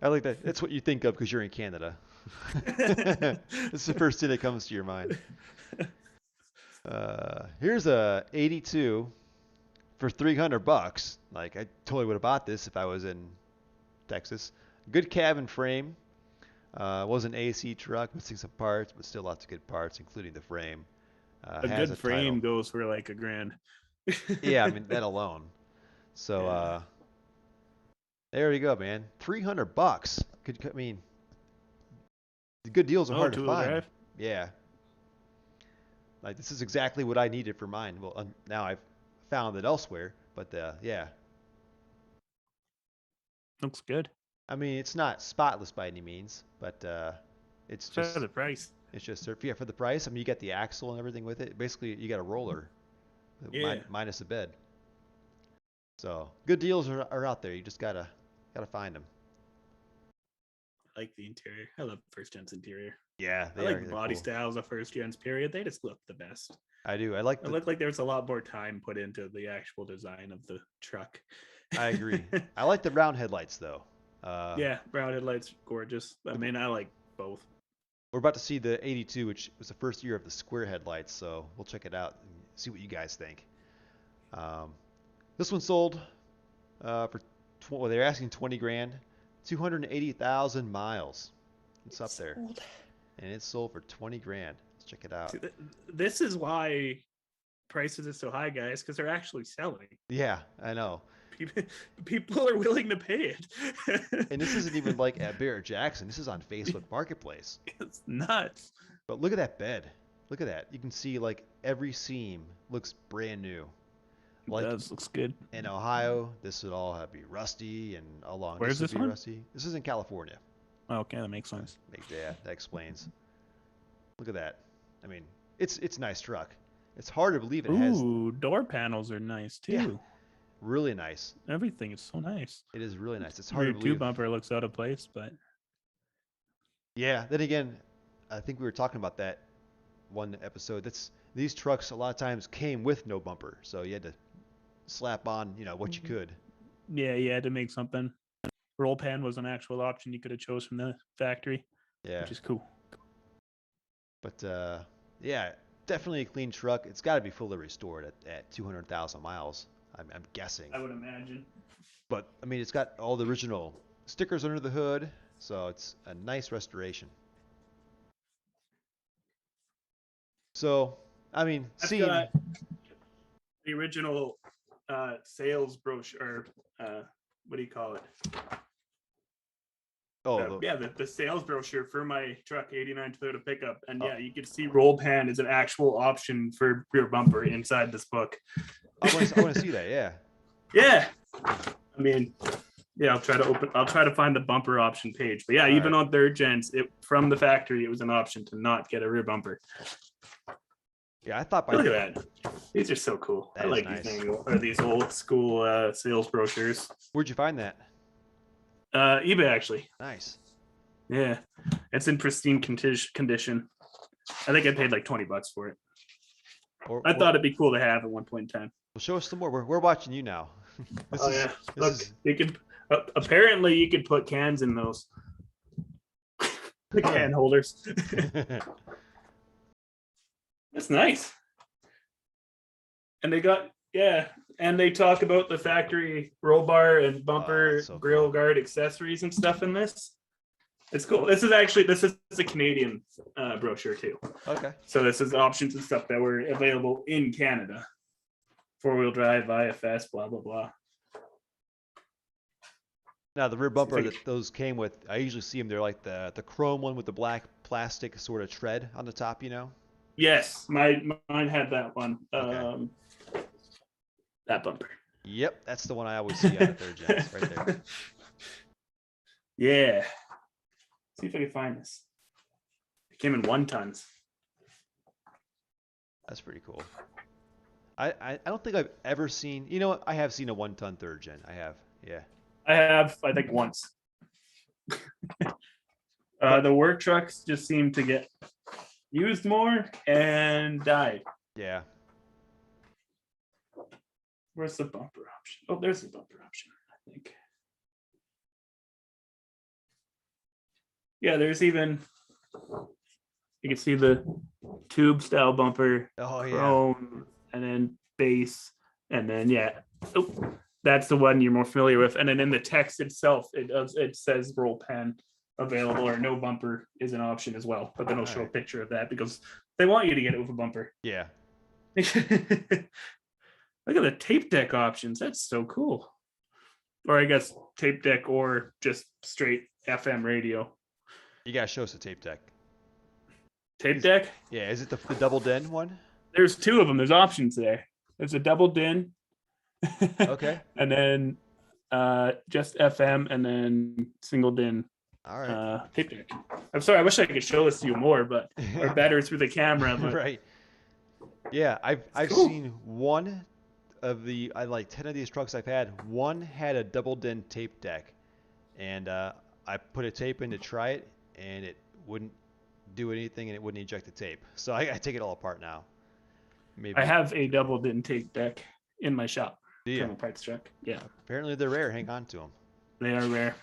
I like that. That's what you think of because you're in Canada. It's the first thing that comes to your mind. Here's a 82 for 300 bucks, like I totally would have bought this if I was in Texas. Good cabin frame. Was an AC truck, missing some parts, but still lots of good parts, including the frame. A Has good a frame title. goes for like $1,000. Yeah, I mean that alone. So Yeah. there you go, man. 300 bucks. I mean, the good deals are Oh, hard to two-wheel find. drive. Yeah, like this is exactly what I needed for mine. Well, now I've found it elsewhere, but yeah. Looks good. I mean, it's not spotless by any means, but it's For just the price. yeah, for the price. I mean, you get the axle and everything with it. Basically, you got a roller, Yeah. minus a bed. So good deals are out there. You just gotta find them. I like the interior. I love first gen's interior. Yeah, I they like are. the They're body cool. styles of first gens period. They just look the best. I do. I like It the. looked like there was a lot more time put into the actual design of the truck. I agree. I like the round headlights though. Uh, Yeah, brown headlights, gorgeous. I the, mean, I like both. we're about to see the 82, which was the first year of the square headlights. So we'll check it out and see what you guys think. Um, this one sold for well, they're asking 20 grand, 280,000 miles. It's up there, Sold. and it's sold for 20 grand. Let's check it out. This is why prices are so high, guys, because they're actually selling. Yeah, I know. People are willing to pay it. And this isn't even like at Barrett Jackson. This is on Facebook Marketplace. It's nuts. But look at that bed. Look at that. You can see like every seam looks brand new. It Like does. Looks good. in Ohio, this would all be rusty, and along Where's this would this be one? rusty. This is in California. Oh, okay, that makes sense. Yeah, that explains. Look at that. I mean, it's a nice truck. It's hard to believe it has. Ooh, door panels are nice Yeah, too. really nice. Everything is so nice. It is really nice. It's hard Rear to two believe. bumper looks out of place, but Yeah. Then again, I think we were talking about that one episode. These trucks a lot of times came with no bumper, so you had to slap on, what you could. yeah, you had to make something. Roll pan was an actual option you could have chose from the factory, Yeah. which is cool. But yeah, definitely a clean truck. It's got to be fully restored at 200,000 miles. I'm guessing. I would imagine. But I mean, it's got all the original stickers under the hood, so it's a nice restoration. So, I mean, I've seeing. got the original sales brochure. What do you call it? Oh, Yeah, the sales brochure for my truck 89 Toyota pickup. And yeah, you can see roll pan is an actual option for rear bumper inside this book. I want to see that. Yeah. Yeah. I mean, yeah, I'll try to find the bumper option page. But yeah, All even right. on third gens, from the factory, it was an option to not get a rear bumper. Yeah, I thought by Look at that. These are so cool. That I is like nice. these old school sales brochures. Where'd you find that? eBay actually. Nice. Yeah, it's in pristine condition. I think I paid like $20 for it. I thought it'd be cool to have at one point in time. Well, show us some more. We're watching you now. Yeah, look, you can apparently you could put cans in those. The can holders. That's nice. And they talk about the factory roll bar and bumper, so grill cool. guard accessories and stuff in this. It's cool. This is a Canadian brochure too. Okay. So this is options and stuff that were available in Canada. 4-wheel drive, IFS, blah blah blah. Now the rear bumper that those came with, I usually see them. They're like the chrome one with the black plastic sort of tread on the top. Yes, mine had that one. Okay. That bumper. Yep, that's the one I always see out of third gens, right there. Yeah. See if I can find this. It came in 1 tons. That's pretty cool. I don't think I've ever seen. You know what? I have seen a 1-ton third gen. I have. Yeah. I have, I think, once. The work trucks just seem to get used more and died. Yeah. Where's the bumper option? Oh, there's the bumper option, I think. Yeah, there's even, you can see the tube style bumper, Oh yeah. chrome, and then base, and then Oh, that's the one you're more familiar with. And then in the text itself, it says roll pen available or no bumper is an option as well. But then I'll All show a right. picture of that because they want you to get it with a bumper. Yeah. Look at the tape deck options. That's so cool. Or I guess tape deck or just straight FM radio. You gotta show us the tape deck. Tape deck? Yeah, is it the double den one? There's two of them. There's options there. There's a double din. Okay. And then just FM and then single din All right. tape deck. I'm sorry, I wish I could show this to you more, but or better through the camera. But Right. Yeah, I've cool. seen one of the I like 10 of these trucks I've had. One had a double din tape deck, and I put a tape in to try it, and it wouldn't do anything, and it wouldn't eject the tape. So I take it all apart now. Maybe. I have a double din tape deck in my shop Do you? from a parts truck. Yeah, Apparently they're rare. Hang on to them. they are rare.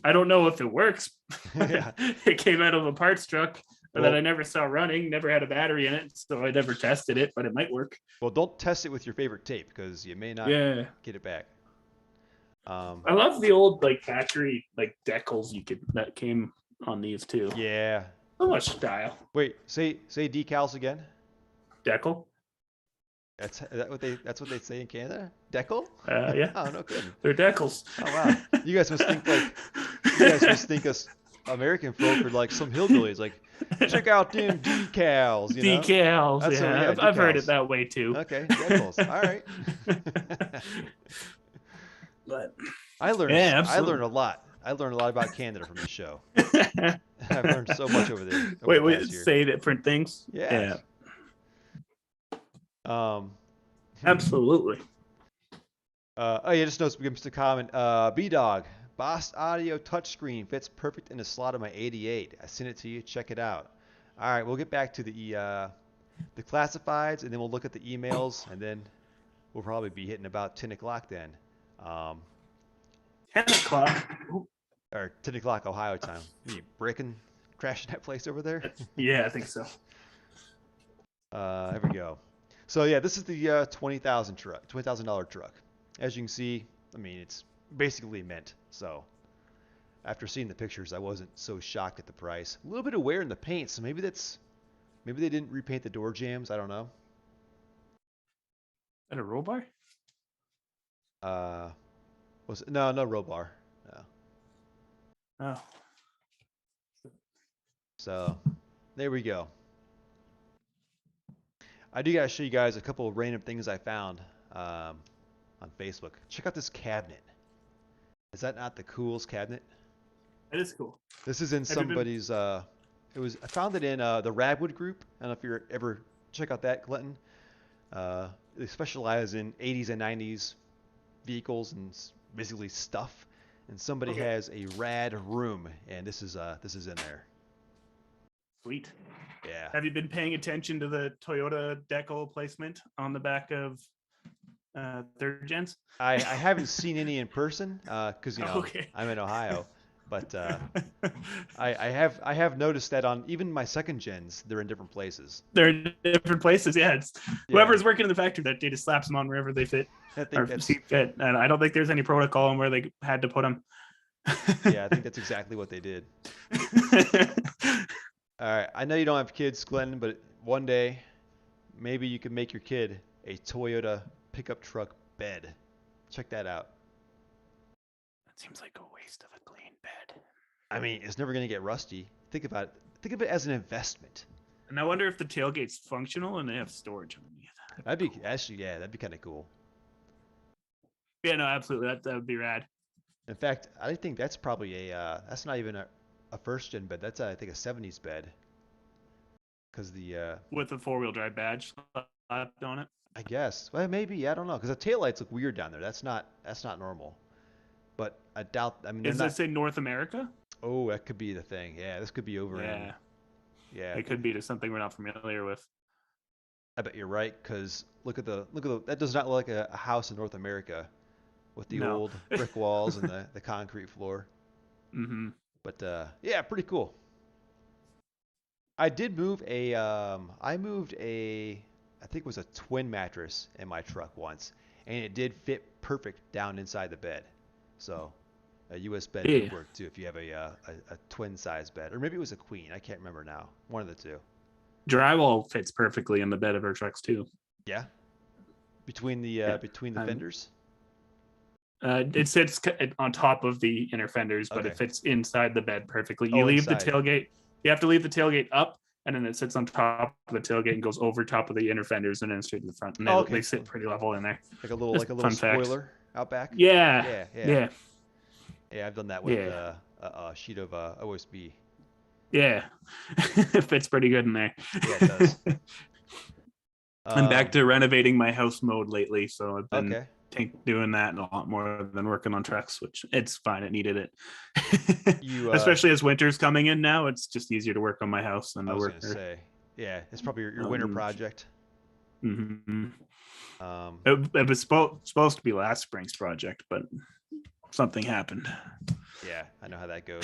I don't know if it works. Yeah. It came out of a parts truck Well- that I never saw running, never had a battery in it, so I never tested it, but it might work. Well, don't test it with your favorite tape because you may not Yeah. get it back. I love the old like factory like decals that came on these too. Yeah. So much style. Wait, say decals again. Decal? That's what they say in Canada? Decal? Yeah. Oh, no kidding. They're decals. Oh wow. You guys must think us American folk are like some hillbillies. Like, check out them decals. You know? Decals. That's what- Yeah, yeah, I've heard decals. it that way too. Okay, decals. All right. But I learned. Yeah, I absolutely. learned a lot. I learned a lot about Canada from this show. I've learned so much over there. Over the wait, past year. say different things. Yeah. Absolutely. Oh yeah, just notes begins to comment. B Dog, Boss Audio touchscreen fits perfect in the slot of my 88. I sent it to you. Check it out. All right, we'll get back to the classifieds, and then we'll look at the emails, and then we'll probably be hitting about 10 o'clock then. 10 o'clock. Or 10 o'clock Ohio time. You breaking, crashing that place over there? Yeah, I think so. There we go. So yeah, this is the $20,000 truck. As you can see, I mean, it's basically mint. So after seeing the pictures, I wasn't so shocked at the price. A little bit of wear in the paint, so maybe they didn't repaint the door jambs. I don't know. At a roll bar? No roll bar. No. Oh. So there we go. I do gotta show you guys a couple of random things I found on Facebook. Check out this cabinet. Is that not the coolest cabinet? That is cool. This is in somebody's. I found it in the Radwood group. I don't know if you're ever check out that, Clinton. They specialize in 80s and 90s vehicles and basically stuff. And somebody has a rad room, and this is in there. Sweet. Yeah. Have you been paying attention to the Toyota decal placement on the back of third gens? I haven't seen any in person because Okay. I'm in Ohio, but I have noticed that on even my second gens they're in different places. They're in different places. Yeah, it's whoever's working in the factory that day just slaps them on wherever they fit I think or that's see fit. And I don't think there's any protocol on where they had to put them. yeah, I think that's exactly what they did. All right, I know you don't have kids, Glenn, but one day maybe you can make your kid a Toyota pickup truck bed. Check that out. That seems like a waste of a clean bed. I mean, it's never going to get rusty. Think about it. Think of it as an investment. And I wonder if the tailgate's functional and they have storage underneath. That'd be that'd be kind of cool. Yeah, no, absolutely. That would be rad. In fact, I think that's probably that's not even a first gen bed. That's I think a 70s bed. Because the With a 4-wheel drive badge slapped on it. I guess. Well, maybe. I don't know. Because the taillights look weird down there. That's not normal. But I doubt. I mean, Is this in North America? Oh, that could be the thing. Yeah, this could be over in. Yeah. It could be to something we're not familiar with. I bet you're right. Because look at the that does not look like a house in North America, with the old brick walls and the concrete floor. Mm-hmm. But yeah, pretty cool. I did move I think it was a twin mattress in my truck once, and it did fit perfect down inside the bed. So a US bed could Yeah. work too if you have a twin size bed, or maybe it was a queen. I can't remember now. One of the two. Drywall fits perfectly in the bed of our trucks too. Yeah, Yeah. between the Um, fenders. it sits on top of the inner fenders, but it Okay. fits inside the bed perfectly. You Oh, leave the inside. tailgate. You have to leave the tailgate up, and then it sits on top of the tailgate and goes over top of the inner fenders and then straight to the front. And Oh, they okay. sit pretty level in there. Just Like a little fun facts. spoiler out back. Yeah, Yeah, yeah, yeah, yeah. I've done that with yeah, a sheet of OSB. yeah. It fits pretty good in there. Yeah, it does. I'm back Um, to renovating my house mode lately, so I've been okay. doing that a lot more than working on trucks, which it's fine. It needed it, You especially as winter's coming in now. It's just easier to work on my house than I to was work. gonna say, yeah, it's probably your winter Um, project. mm-hmm. Um, It was supposed to be last spring's project, but something happened. yeah, I know how that goes.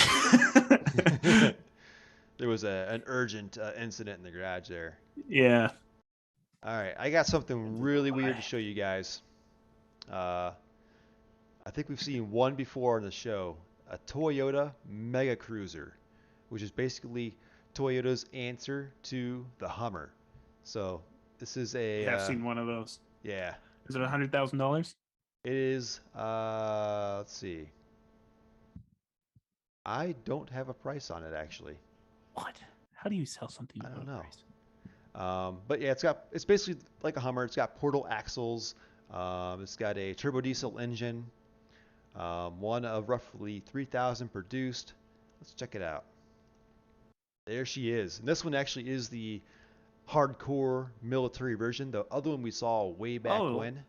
There was an urgent incident in the garage there. Yeah. All right, I got something really weird Why? to show you guys. Uh, I think we've seen one before on the show, a Toyota Mega Cruiser, which is basically Toyota's answer to the Hummer. So this is I a have seen one of those. yeah, Is it $100,000? it is. Let's see. I don't have a price on it actually. What? How do you sell something I without don't a know. price? But yeah, it's basically like a Hummer. It's got portal axles. It's got a turbo diesel engine. One of roughly 3,000 produced. Let's check it out. There she is. And this one actually is the hardcore military version. The other one we saw way back Oh, when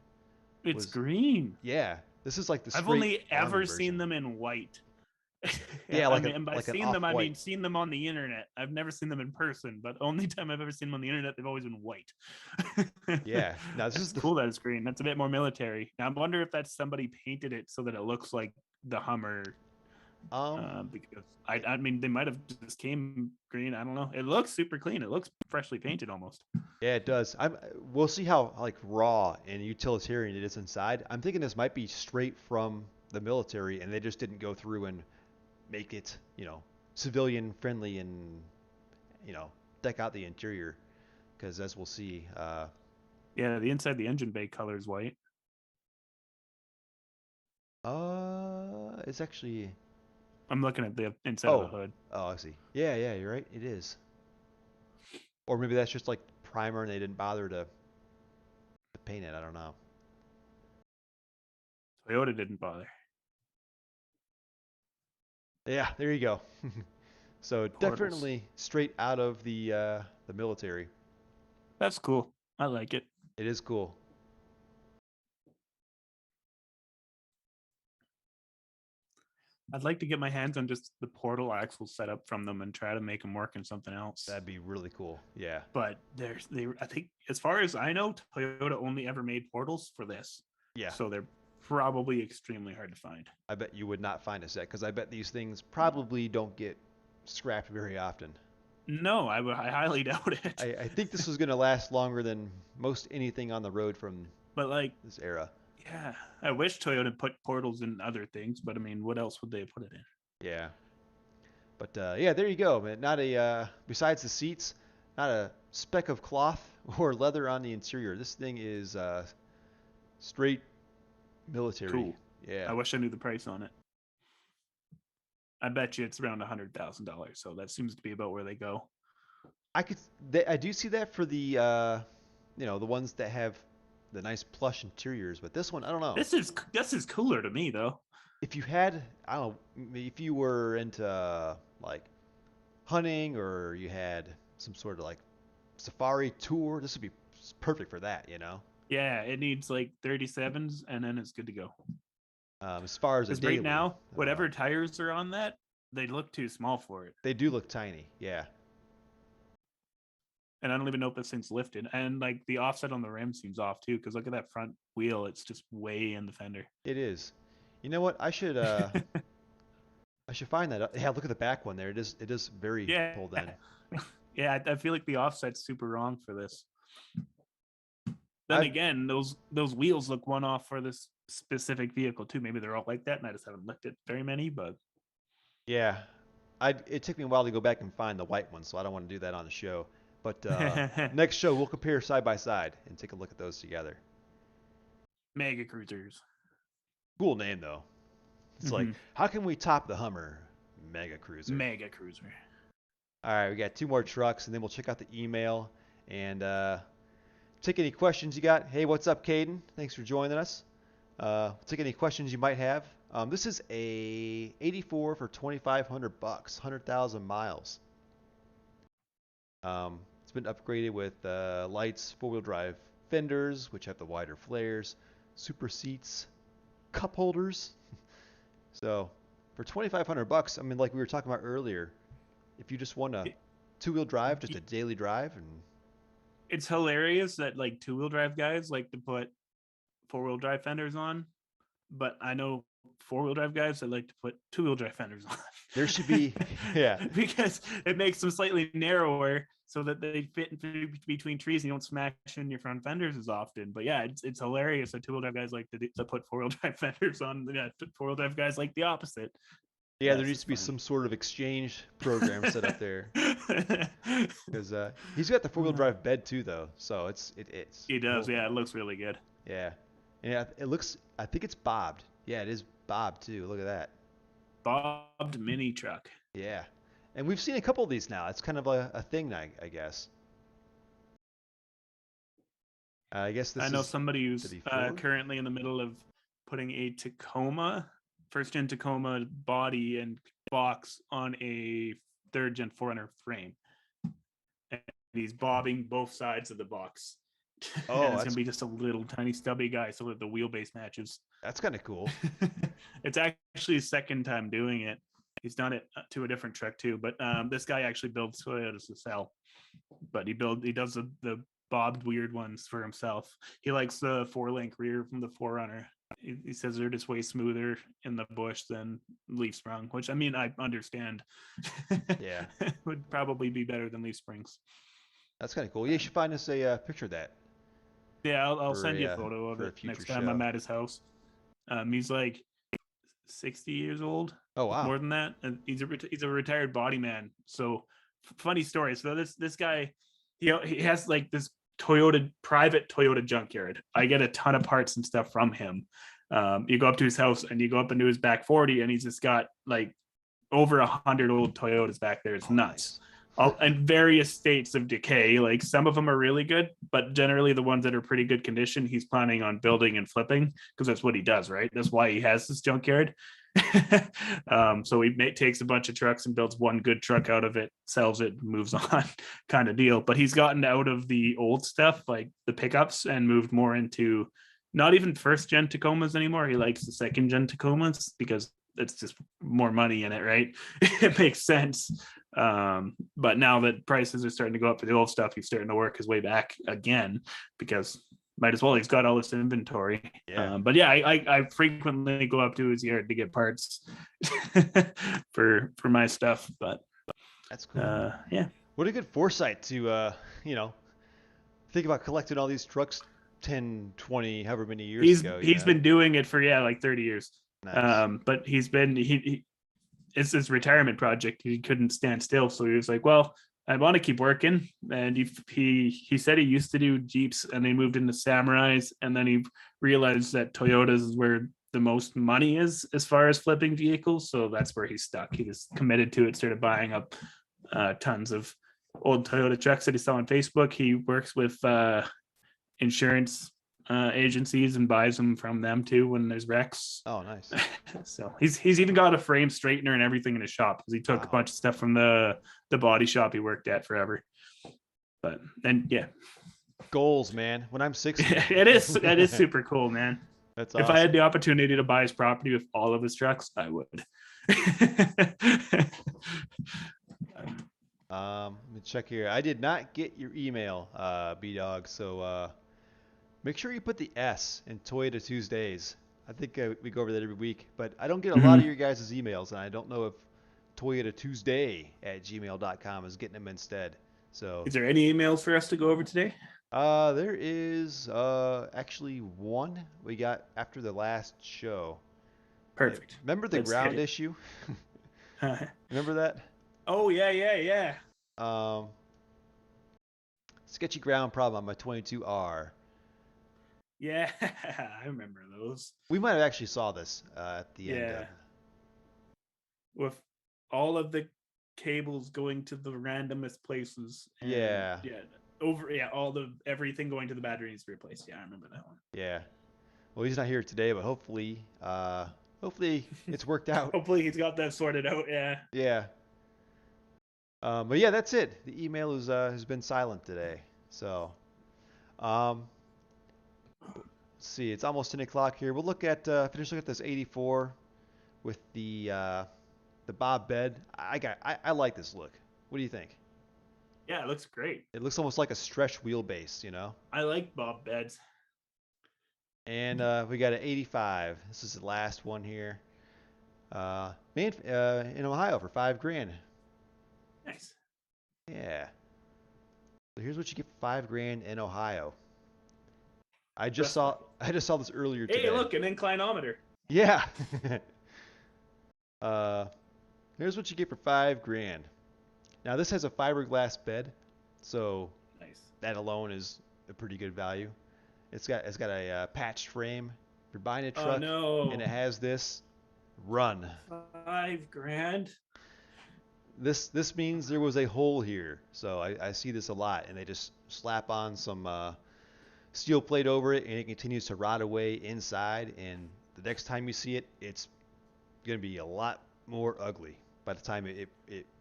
it's was, green. yeah, this is like the I've straight only army ever seen version. them in white. Yeah, Yeah, I mean, and by like an seen them, I off-white. mean seen them on the internet. I've never seen them in person, but only time I've ever seen them on the internet, they've always been white. Yeah. Now this is That's the cool that it's green. That's a bit more military. Now I wonder if that's somebody painted it so that it looks like the Hummer. um Because I mean, they might have just came green. I don't know. It looks super clean. It looks freshly painted almost. yeah, it does. We'll see how like raw and utilitarian it is inside. I'm thinking this might be straight from the military and they just didn't go through and make it, civilian friendly and, you know, deck out the interior because as we'll see, Yeah, the inside the engine bay color is white. it's actually, I'm looking at the inside of the oh, hood. oh, I see. Yeah, yeah, you're right. It is. Or maybe that's just like primer and they didn't bother to paint it. I don't know. Toyota didn't bother. Yeah, there you go. So Portals. definitely straight out of the military. That's cool. I like it. It is cool. I'd like to get my hands on just the portal axles set up from them and try to make them work in something else. That'd be really cool. Yeah. But I think as far as I know, Toyota only ever made portals for this. Yeah. So they're probably extremely hard to find. I bet you would not find a set because I bet these things probably don't get scrapped very often. No, I highly doubt it. I think this was going to last longer than most anything on the road from But like, this era. yeah, I wish Toyota put portals in other things, but I mean, what else would they put it in? Yeah. But yeah, there you go, man. Not a besides the seats, not a speck of cloth or leather on the interior. This thing is straight military. Cool. Yeah. I wish I knew the price on it. I bet you it's around $100,000. So that seems to be about where they go. I could I do see that for the the ones that have the nice plush interiors, but this one I don't know. This is cooler to me though. If you had, I don't know, if you were into like hunting or you had some sort of like safari tour, this would be perfect for that, you know. Yeah, it needs like 37s and then it's good to go. As far as a Because right daily, now, I don't know. whatever tires are on that, they look too small for it. They do look tiny, yeah. And I don't even know if this thing's lifted. And like the offset on the rim seems off too, because look at that front wheel. It's just way in the fender. It is. You know what? I should find that. Yeah, look at the back one there. It is very Yeah. pulled in. Yeah, I feel like the offset's super wrong for this. then I've again, those wheels look one off for this specific vehicle too. Maybe they're all like that, and I just haven't looked at very many. But Yeah, I it took me a while to go back and find the white one, so I don't want to do that on the show. But next show we'll compare side by side and take a look at those together. mega cruisers, Cool name though. It's like, mm-hmm. how can we top the Hummer Mega Cruiser? Mega cruiser. All right, we got two more trucks, and then we'll check out the email and take any questions you got. Hey, what's up, Caden? Thanks for joining us. Take any questions you might have. This is a 84 for 2,500 bucks, 100,000 miles. It's been upgraded with lights, four-wheel drive fenders, which have the wider flares, super seats, cup holders. So for 2,500 bucks, I mean, like we were talking about earlier, if you just want a two-wheel drive, just a daily drive, and It's hilarious that like two-wheel drive guys like to put four-wheel drive fenders on, but I know four-wheel drive guys that like to put two-wheel drive fenders on. there should be, yeah, Because it makes them slightly narrower so that they fit in between trees and you don't smash in your front fenders as often. But yeah, it's hilarious that two-wheel drive guys like to put four-wheel drive fenders on. Yeah, four-wheel drive guys like the opposite. yeah, there That's needs just to be funny. some sort of exchange program set up there because he's got the four-wheel drive bed too, though, so it's He a does, whole, yeah. It looks really good. yeah, and it looks, I think it's bobbed. Yeah, it is bobbed too. Look at that. Bobbed mini truck. Yeah, and we've seen a couple of these now. It's kind of a thing, I guess. I guess I this know is somebody to who's be Ford. currently in the middle of putting a Tacoma, first gen Tacoma body and box on a third gen 400 frame. And he's bobbing both sides of the box. And Oh, it's going to be just a little tiny stubby guy so that the wheelbase matches. that's kind of cool. It's actually his second time doing it. He's done it to a different truck too, but this guy actually builds Toyotas to sell. But he does the bobbed weird ones for himself. He likes the 4-link rear from the 4Runner. He says they're just way smoother in the bush than leaf sprung, which I mean I understand. Yeah, Would probably be better than leaf springs. that's kind of cool. Yeah, you should find us a picture of that Yeah, I'll for send you a photo of for a it future next time show. I'm at his house. He's like 60 years old, Oh wow. more than that, and he's a retired body man. So funny story. So this guy, he has like this private Toyota junkyard. I get a ton of parts and stuff from him. You go up to his house and you go up into his back 40, and he's just got like over 100 old Toyotas back there. It's Oh, nuts. nice. All in various states of decay. Like some of them are really good, but generally the ones that are pretty good condition, he's planning on building and flipping because that's what he does, right? That's why he has this junkyard. So he takes a bunch of trucks and builds one good truck out of it, sells it, moves on, kind of deal. But he's gotten out of the old stuff, like the pickups, and moved more into not even first gen Tacomas anymore. He likes the second gen Tacomas because it's just more money in it, right? It makes sense. But now that prices are starting to go up for the old stuff, he's starting to work his way back again because might as well. He's got all this inventory. Yeah, But yeah, I frequently go up to his yard to get parts for my stuff. But that's cool. yeah, What a good foresight to you know, think about collecting all these trucks 10, 20, however many years ago, you he's know? been doing it for like 30 years. Nice. But he it's his retirement project. He couldn't stand still, so he was like, "Well, I want to keep working." And he said he used to do Jeeps, and he moved into Samurais, and then he realized that Toyotas is where the most money is as far as flipping vehicles. So that's where he's stuck. He just committed to it, started buying up tons of old Toyota trucks that he saw on Facebook. He works with insurance agencies and buys them from them too when there's wrecks. Oh, nice. So he's even got a frame straightener and everything in his shop because he took a Wow. bunch of stuff from the body shop he worked at forever. But and yeah, Goals, man. When I'm 60. it is super cool, man. That's If I had awesome. the opportunity to buy his property with all of his trucks, I would. Let me check here. I did not get your email, B Dog. So make sure you put the S in Toyota Tuesdays. I think we go over that every week, but I don't get a lot of Mhm. your guys' emails, and I don't know if Toyota Tuesday at gmail.com is getting them instead. So Is there any emails for us to go over today? There is actually one we got after the last show. Perfect. Remember the Let's hit ground it. issue? Remember that? Oh yeah, yeah, yeah. Um, Sketchy ground problem on my 22R. Yeah, I remember those. We might have actually saw this at the end of. Yeah, with all of the cables going to the randomest places, and Yeah, yeah, all the everything going to the battery needs to be replaced. Yeah, I remember that one. yeah. Well, he's not here today, but hopefully it's worked out. Hopefully he's got that sorted out. Yeah. Yeah. But yeah, that's it. The email has been silent today. So, um, let's see. It's almost 10 o'clock here. We'll finish looking at this 84 with the Bob bed. I like this look. What do you think? Yeah, it looks great. It looks almost like a stretch wheelbase, you know? I like Bob beds. And we got an 85. This is the last one here. In Ohio for 5 grand. Nice. Yeah. So here's what you get for 5 grand in Ohio. Rest my- I just saw this earlier Hey, today. look, an inclinometer. Yeah. uh, Here's what you get for 5 grand. Now this has a fiberglass bed, so Nice. that alone is a pretty good value. It's got a patched frame. If you're buying a Oh truck and no. it has this, run. 5 grand. This means there was a hole here. So I see this a lot, and they just slap on some steel plate over it, and it continues to rot away inside. And the next time you see it, it's gonna be a lot more ugly by the time it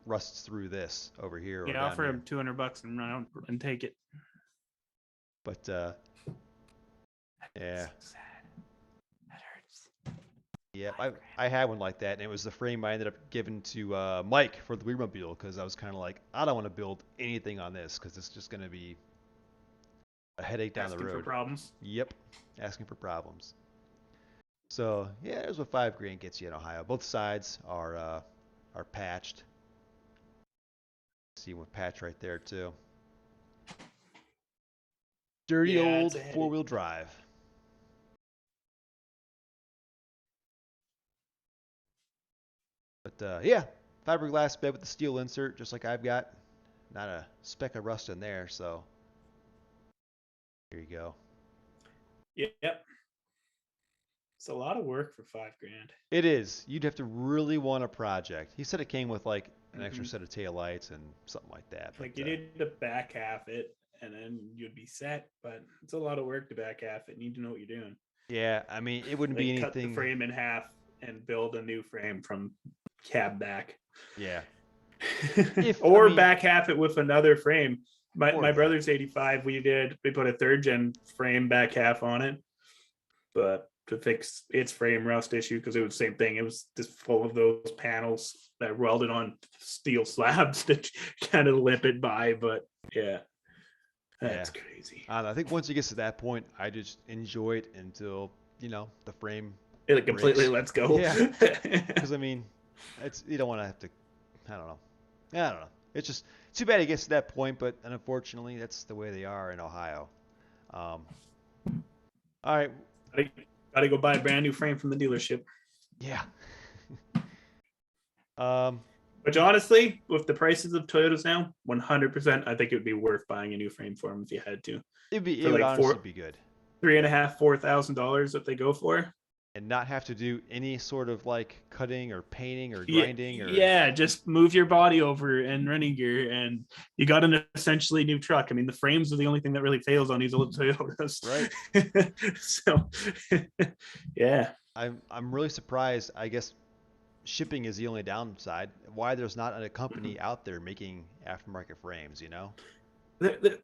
rusts through this over here or Yeah, down offer here. him $200 and run out and take it. But yeah, So sad. That hurts. yep. I 5 grand. I had one like that, and it was the frame I ended up giving to Mike for the Wheelmobile because I was kind of like, I don't want to build anything on this because it's just gonna be a headache down the Asking for road. problems. Yep, asking for problems. So yeah, there's what 5 grand gets you in Ohio. Both sides are patched. See one patch right there too. Dirty Yeah, it's old a headache. four-wheel drive. But yeah, fiberglass bed with the steel insert, just like I've got. Not a speck of rust in there, so here you go. Yep. It's a lot of work for 5 grand. It is. You'd have to really want a project. He said it came with like an extra Hmm. set of taillights and something like that. Like But you need to back half it and then you'd be set, but it's a lot of work to back half it. You need to know what you're doing. yeah, I mean, it wouldn't be Like cut the anything. frame in half and build a new frame from cab back. Yeah. If I Or mean, back half it with another frame. or My that. brother's 85. We put a third gen frame back half on it, but to fix its frame rust issue because it was the same thing. It was just full of those panels that welded on steel slabs to kind of lip it by. But yeah, Yeah. that's crazy. I don't know. I think once it gets to that point, I just enjoy it until, the frame It completely breaks. lets go. Yeah. Because, I mean, you don't want to have to, I don't know. I don't know. It's just too bad it gets to that point, but unfortunately, that's the way they are in Ohio. Um, all right. Got to go buy a brand new frame from the dealership. Yeah. um, Which honestly, with the prices of Toyotas now, 100%, I think it would be worth buying a new frame for them if you had to. it For would like honestly be good. $3,500-$4,000 that they go for. And not have to do any sort of like cutting or painting or Yeah, grinding or. yeah, just move your body over and running gear, and you got an essentially new truck. I mean, the frames are the only thing that really fails on these old Toyotas. Right. So, yeah. I'm really surprised. I guess shipping is the only downside. Why there's not a company out there making aftermarket frames, you know?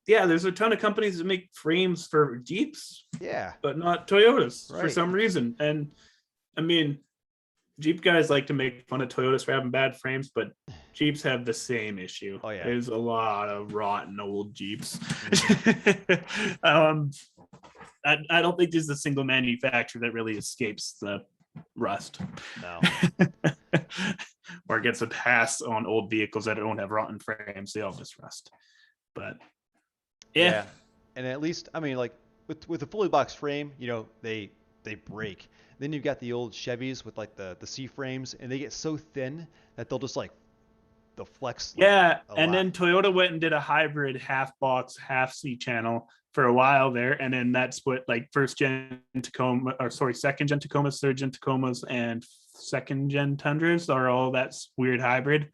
Yeah, there's a ton of companies that make frames for Jeeps, Yeah, but not Toyotas for right. some reason. And I mean, Jeep guys like to make fun of Toyotas for having bad frames, but Jeeps have the same issue. Oh, yeah. There's a lot of rotten old Jeeps. Mhm. I don't think there's a single manufacturer that really escapes the rust. No. Or gets a pass on old vehicles that don't have rotten frames. They all just rust. But yeah. And at least, I mean, like with a fully boxed frame, they break. Then you've got the old Chevys with like the C frames, and they get so thin that they'll flex like Yeah, a and lot. then Toyota went and did a hybrid half box, half C channel for a while there, and then that split like first gen Tacoma, or sorry, second gen Tacomas, third gen Tacomas, and second gen Tundras are all that weird hybrid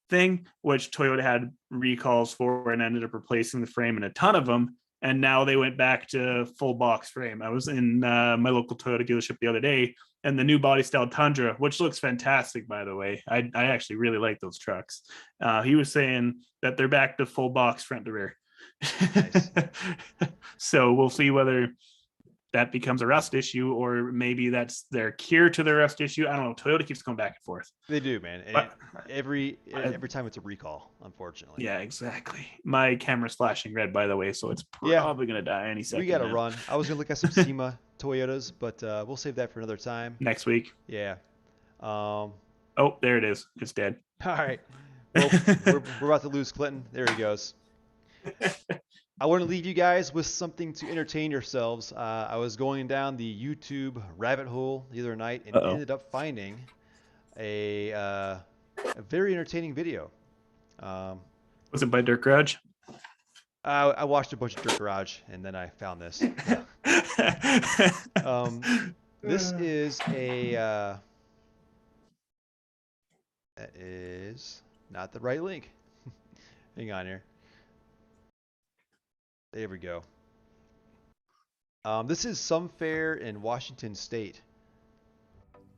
thing, which Toyota had recalls for and ended up replacing the frame in a ton of them. And now they went back to full box frame. I was in my local Toyota dealership the other day, and the new body style Tundra, which looks fantastic, by the way. I actually really like those trucks. He was saying that they're back to full box front to rear. Nice. So we'll see whether that becomes a rust issue, or maybe that's their cure to the rust issue. I don't know. Toyota keeps going back and forth. They do, man. And But every time it's a recall, unfortunately. yeah, exactly. My camera's flashing red, by the way, so it's Yeah, probably gonna die any we second got to now. run. I was gonna look at some SEMA Toyotas, but we'll save that for another time. Next week. Yeah. All Oh, there it is. It's dead. right. Well, we're about to lose Clinton. There he goes. I want to leave you guys with something to entertain yourselves. I was going down the YouTube rabbit hole the other night and Uh-oh. ended up finding a very entertaining video. Um, Was it by Dirk Grudge? I watched a bunch of Dirt Garage and then I found this. This is that is not the right link. Hang on here. There we go. This is some fair in Washington State.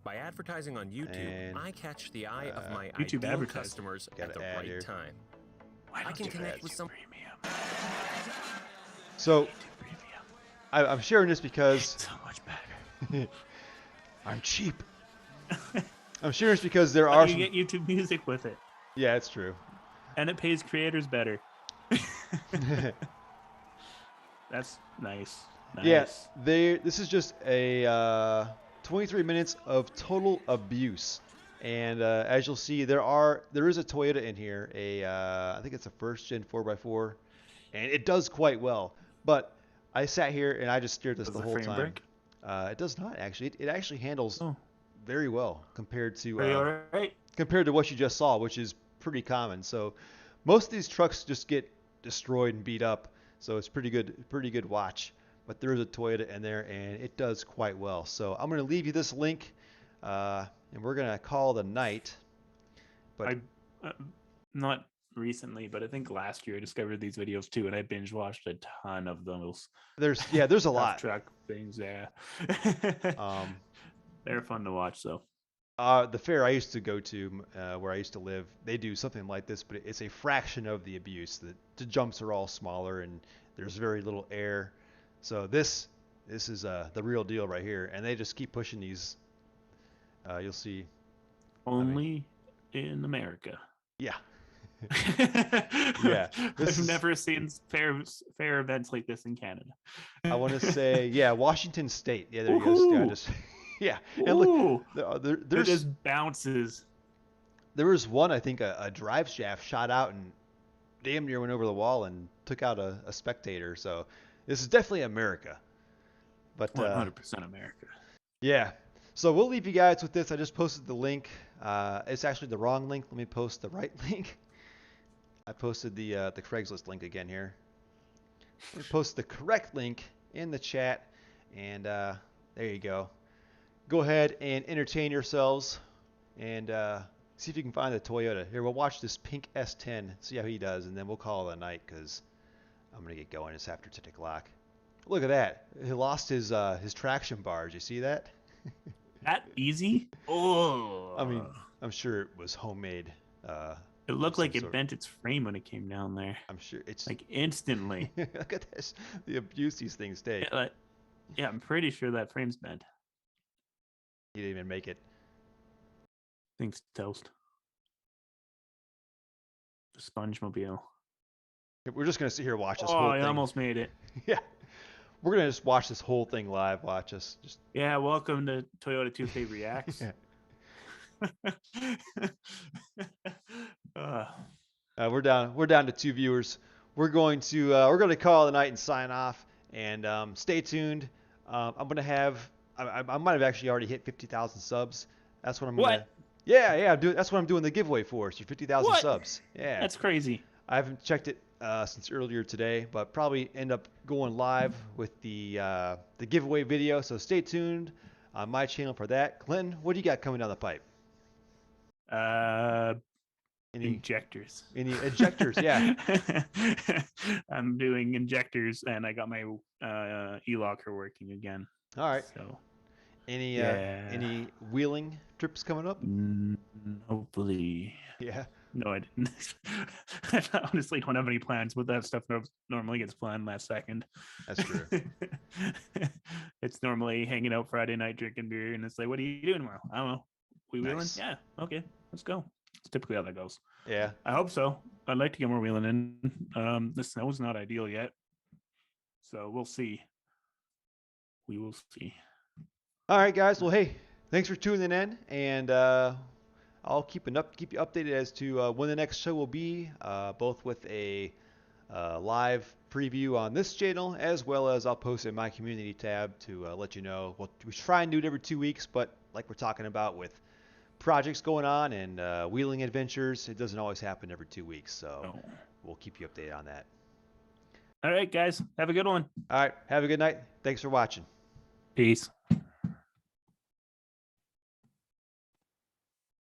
By advertising on YouTube, And, I catch the eye of my YouTube ideal advertising. customers Got at the an ad right here. time. Why I don't can you connect add with some. premium? So Premium. I'm sharing this because So much better. I'm cheap. I'm sharing this because there But are you some. get YouTube Music with it, Yeah, it's true. and it pays creators better. That's nice. Nice. Yeah, this is just a 23 minutes of total abuse, and as you'll see, there is a Toyota in here. I think it's a first gen 4x4, and it does quite well. But I sat here and I just stared at this Does the the whole frame time. break? It does not actually. It actually handles Oh, very well compared to are you all right? what you just saw, which is pretty common. So most of these trucks just get destroyed and beat up. So it's pretty good watch. But there is a Toyota in there, and it does quite well. So I'm going to leave you this link, and we're going to call it a night. But Not recently, but I think last year I discovered these videos too, and I binge watched a ton of those. there's a Tough lot. truck things, yeah. Um, They're fun to watch, though. the fair I used to go to, where I used to live, they do something like this, but it's a fraction of the abuse. The jumps are all smaller, and there's very little air. So this is the real deal right here, and they just keep pushing these. You'll see. Only in America. Yeah, yeah. I've never seen fair events like this in Canada. I want to say, yeah, Washington State. Yeah, there you go. Yeah, Woohoo! just yeah. And look, Ooh, it there's just bounces. there was one, I think, a drive shaft shot out and damn near went over the wall and took out a spectator. So this is definitely America. But 100% America. yeah. So we'll leave you guys with this. I just posted the link. It's actually the wrong link. Let me post the right link. I posted the Craigslist link again here. Let me post the correct link in the chat, and there you go. Go ahead and entertain yourselves, and see if you can find the Toyota. Here, we'll watch this pink S10, see how he does, and then we'll call it a night because I'm gonna get going. It's after 10 o'clock. Look at that. He lost his traction bars. You see that? That easy? Oh. I mean, I'm sure it was homemade. It looked like some it sort. bent its frame when it came down there. I'm sure it's Like instantly. look at this. The abuse these things take. Yeah, I'm pretty sure that frame's bent. He didn't even make it. Thing's toast. The Sponge Mobile. We're just gonna sit here and watch this Oh, whole I thing. almost made it. Yeah. We're gonna just watch this whole thing live. Watch us. Just Yeah, welcome to Toyota Tuesday Reacts. we're down to 2 viewers. we're going to call it a night and sign off. And stay tuned. I'm gonna have I might have actually already hit 50,000 subs. That's what I'm What? gonna. Yeah. That's what I'm doing the giveaway for. So 50,000 What? subs. Yeah. That's crazy. I haven't checked it since earlier today, but probably end up going live with the giveaway video. So stay tuned on my channel for that. Clinton, what do you got coming down the pipe? Any Injectors. any ejectors? Yeah. I'm doing injectors, and I got my e-locker working again. All right. So Any wheeling trips coming up? hopefully. Yeah. No, I didn't. I honestly don't have any plans, but that stuff normally gets planned last second. That's true. It's normally hanging out Friday night, drinking beer, and it's like, what are you doing tomorrow? I don't know. We wheeling? Nice. Yeah. Okay, let's go. It's typically how that goes. Yeah. I hope so. I'd like to get more wheeling in. The snow's not ideal yet, so we'll see. We will see. All right, guys. Well, hey, thanks for tuning in, and I'll keep you updated as to when the next show will be, both with a live preview on this channel, as well as I'll post in my community tab to let you know. We try and do it every 2 weeks, but like we're talking about with projects going on and wheeling adventures, it doesn't always happen every 2 weeks. So we'll keep you updated on that. All right, guys. Have a good one. All right. Have a good night. Thanks for watching. Peace.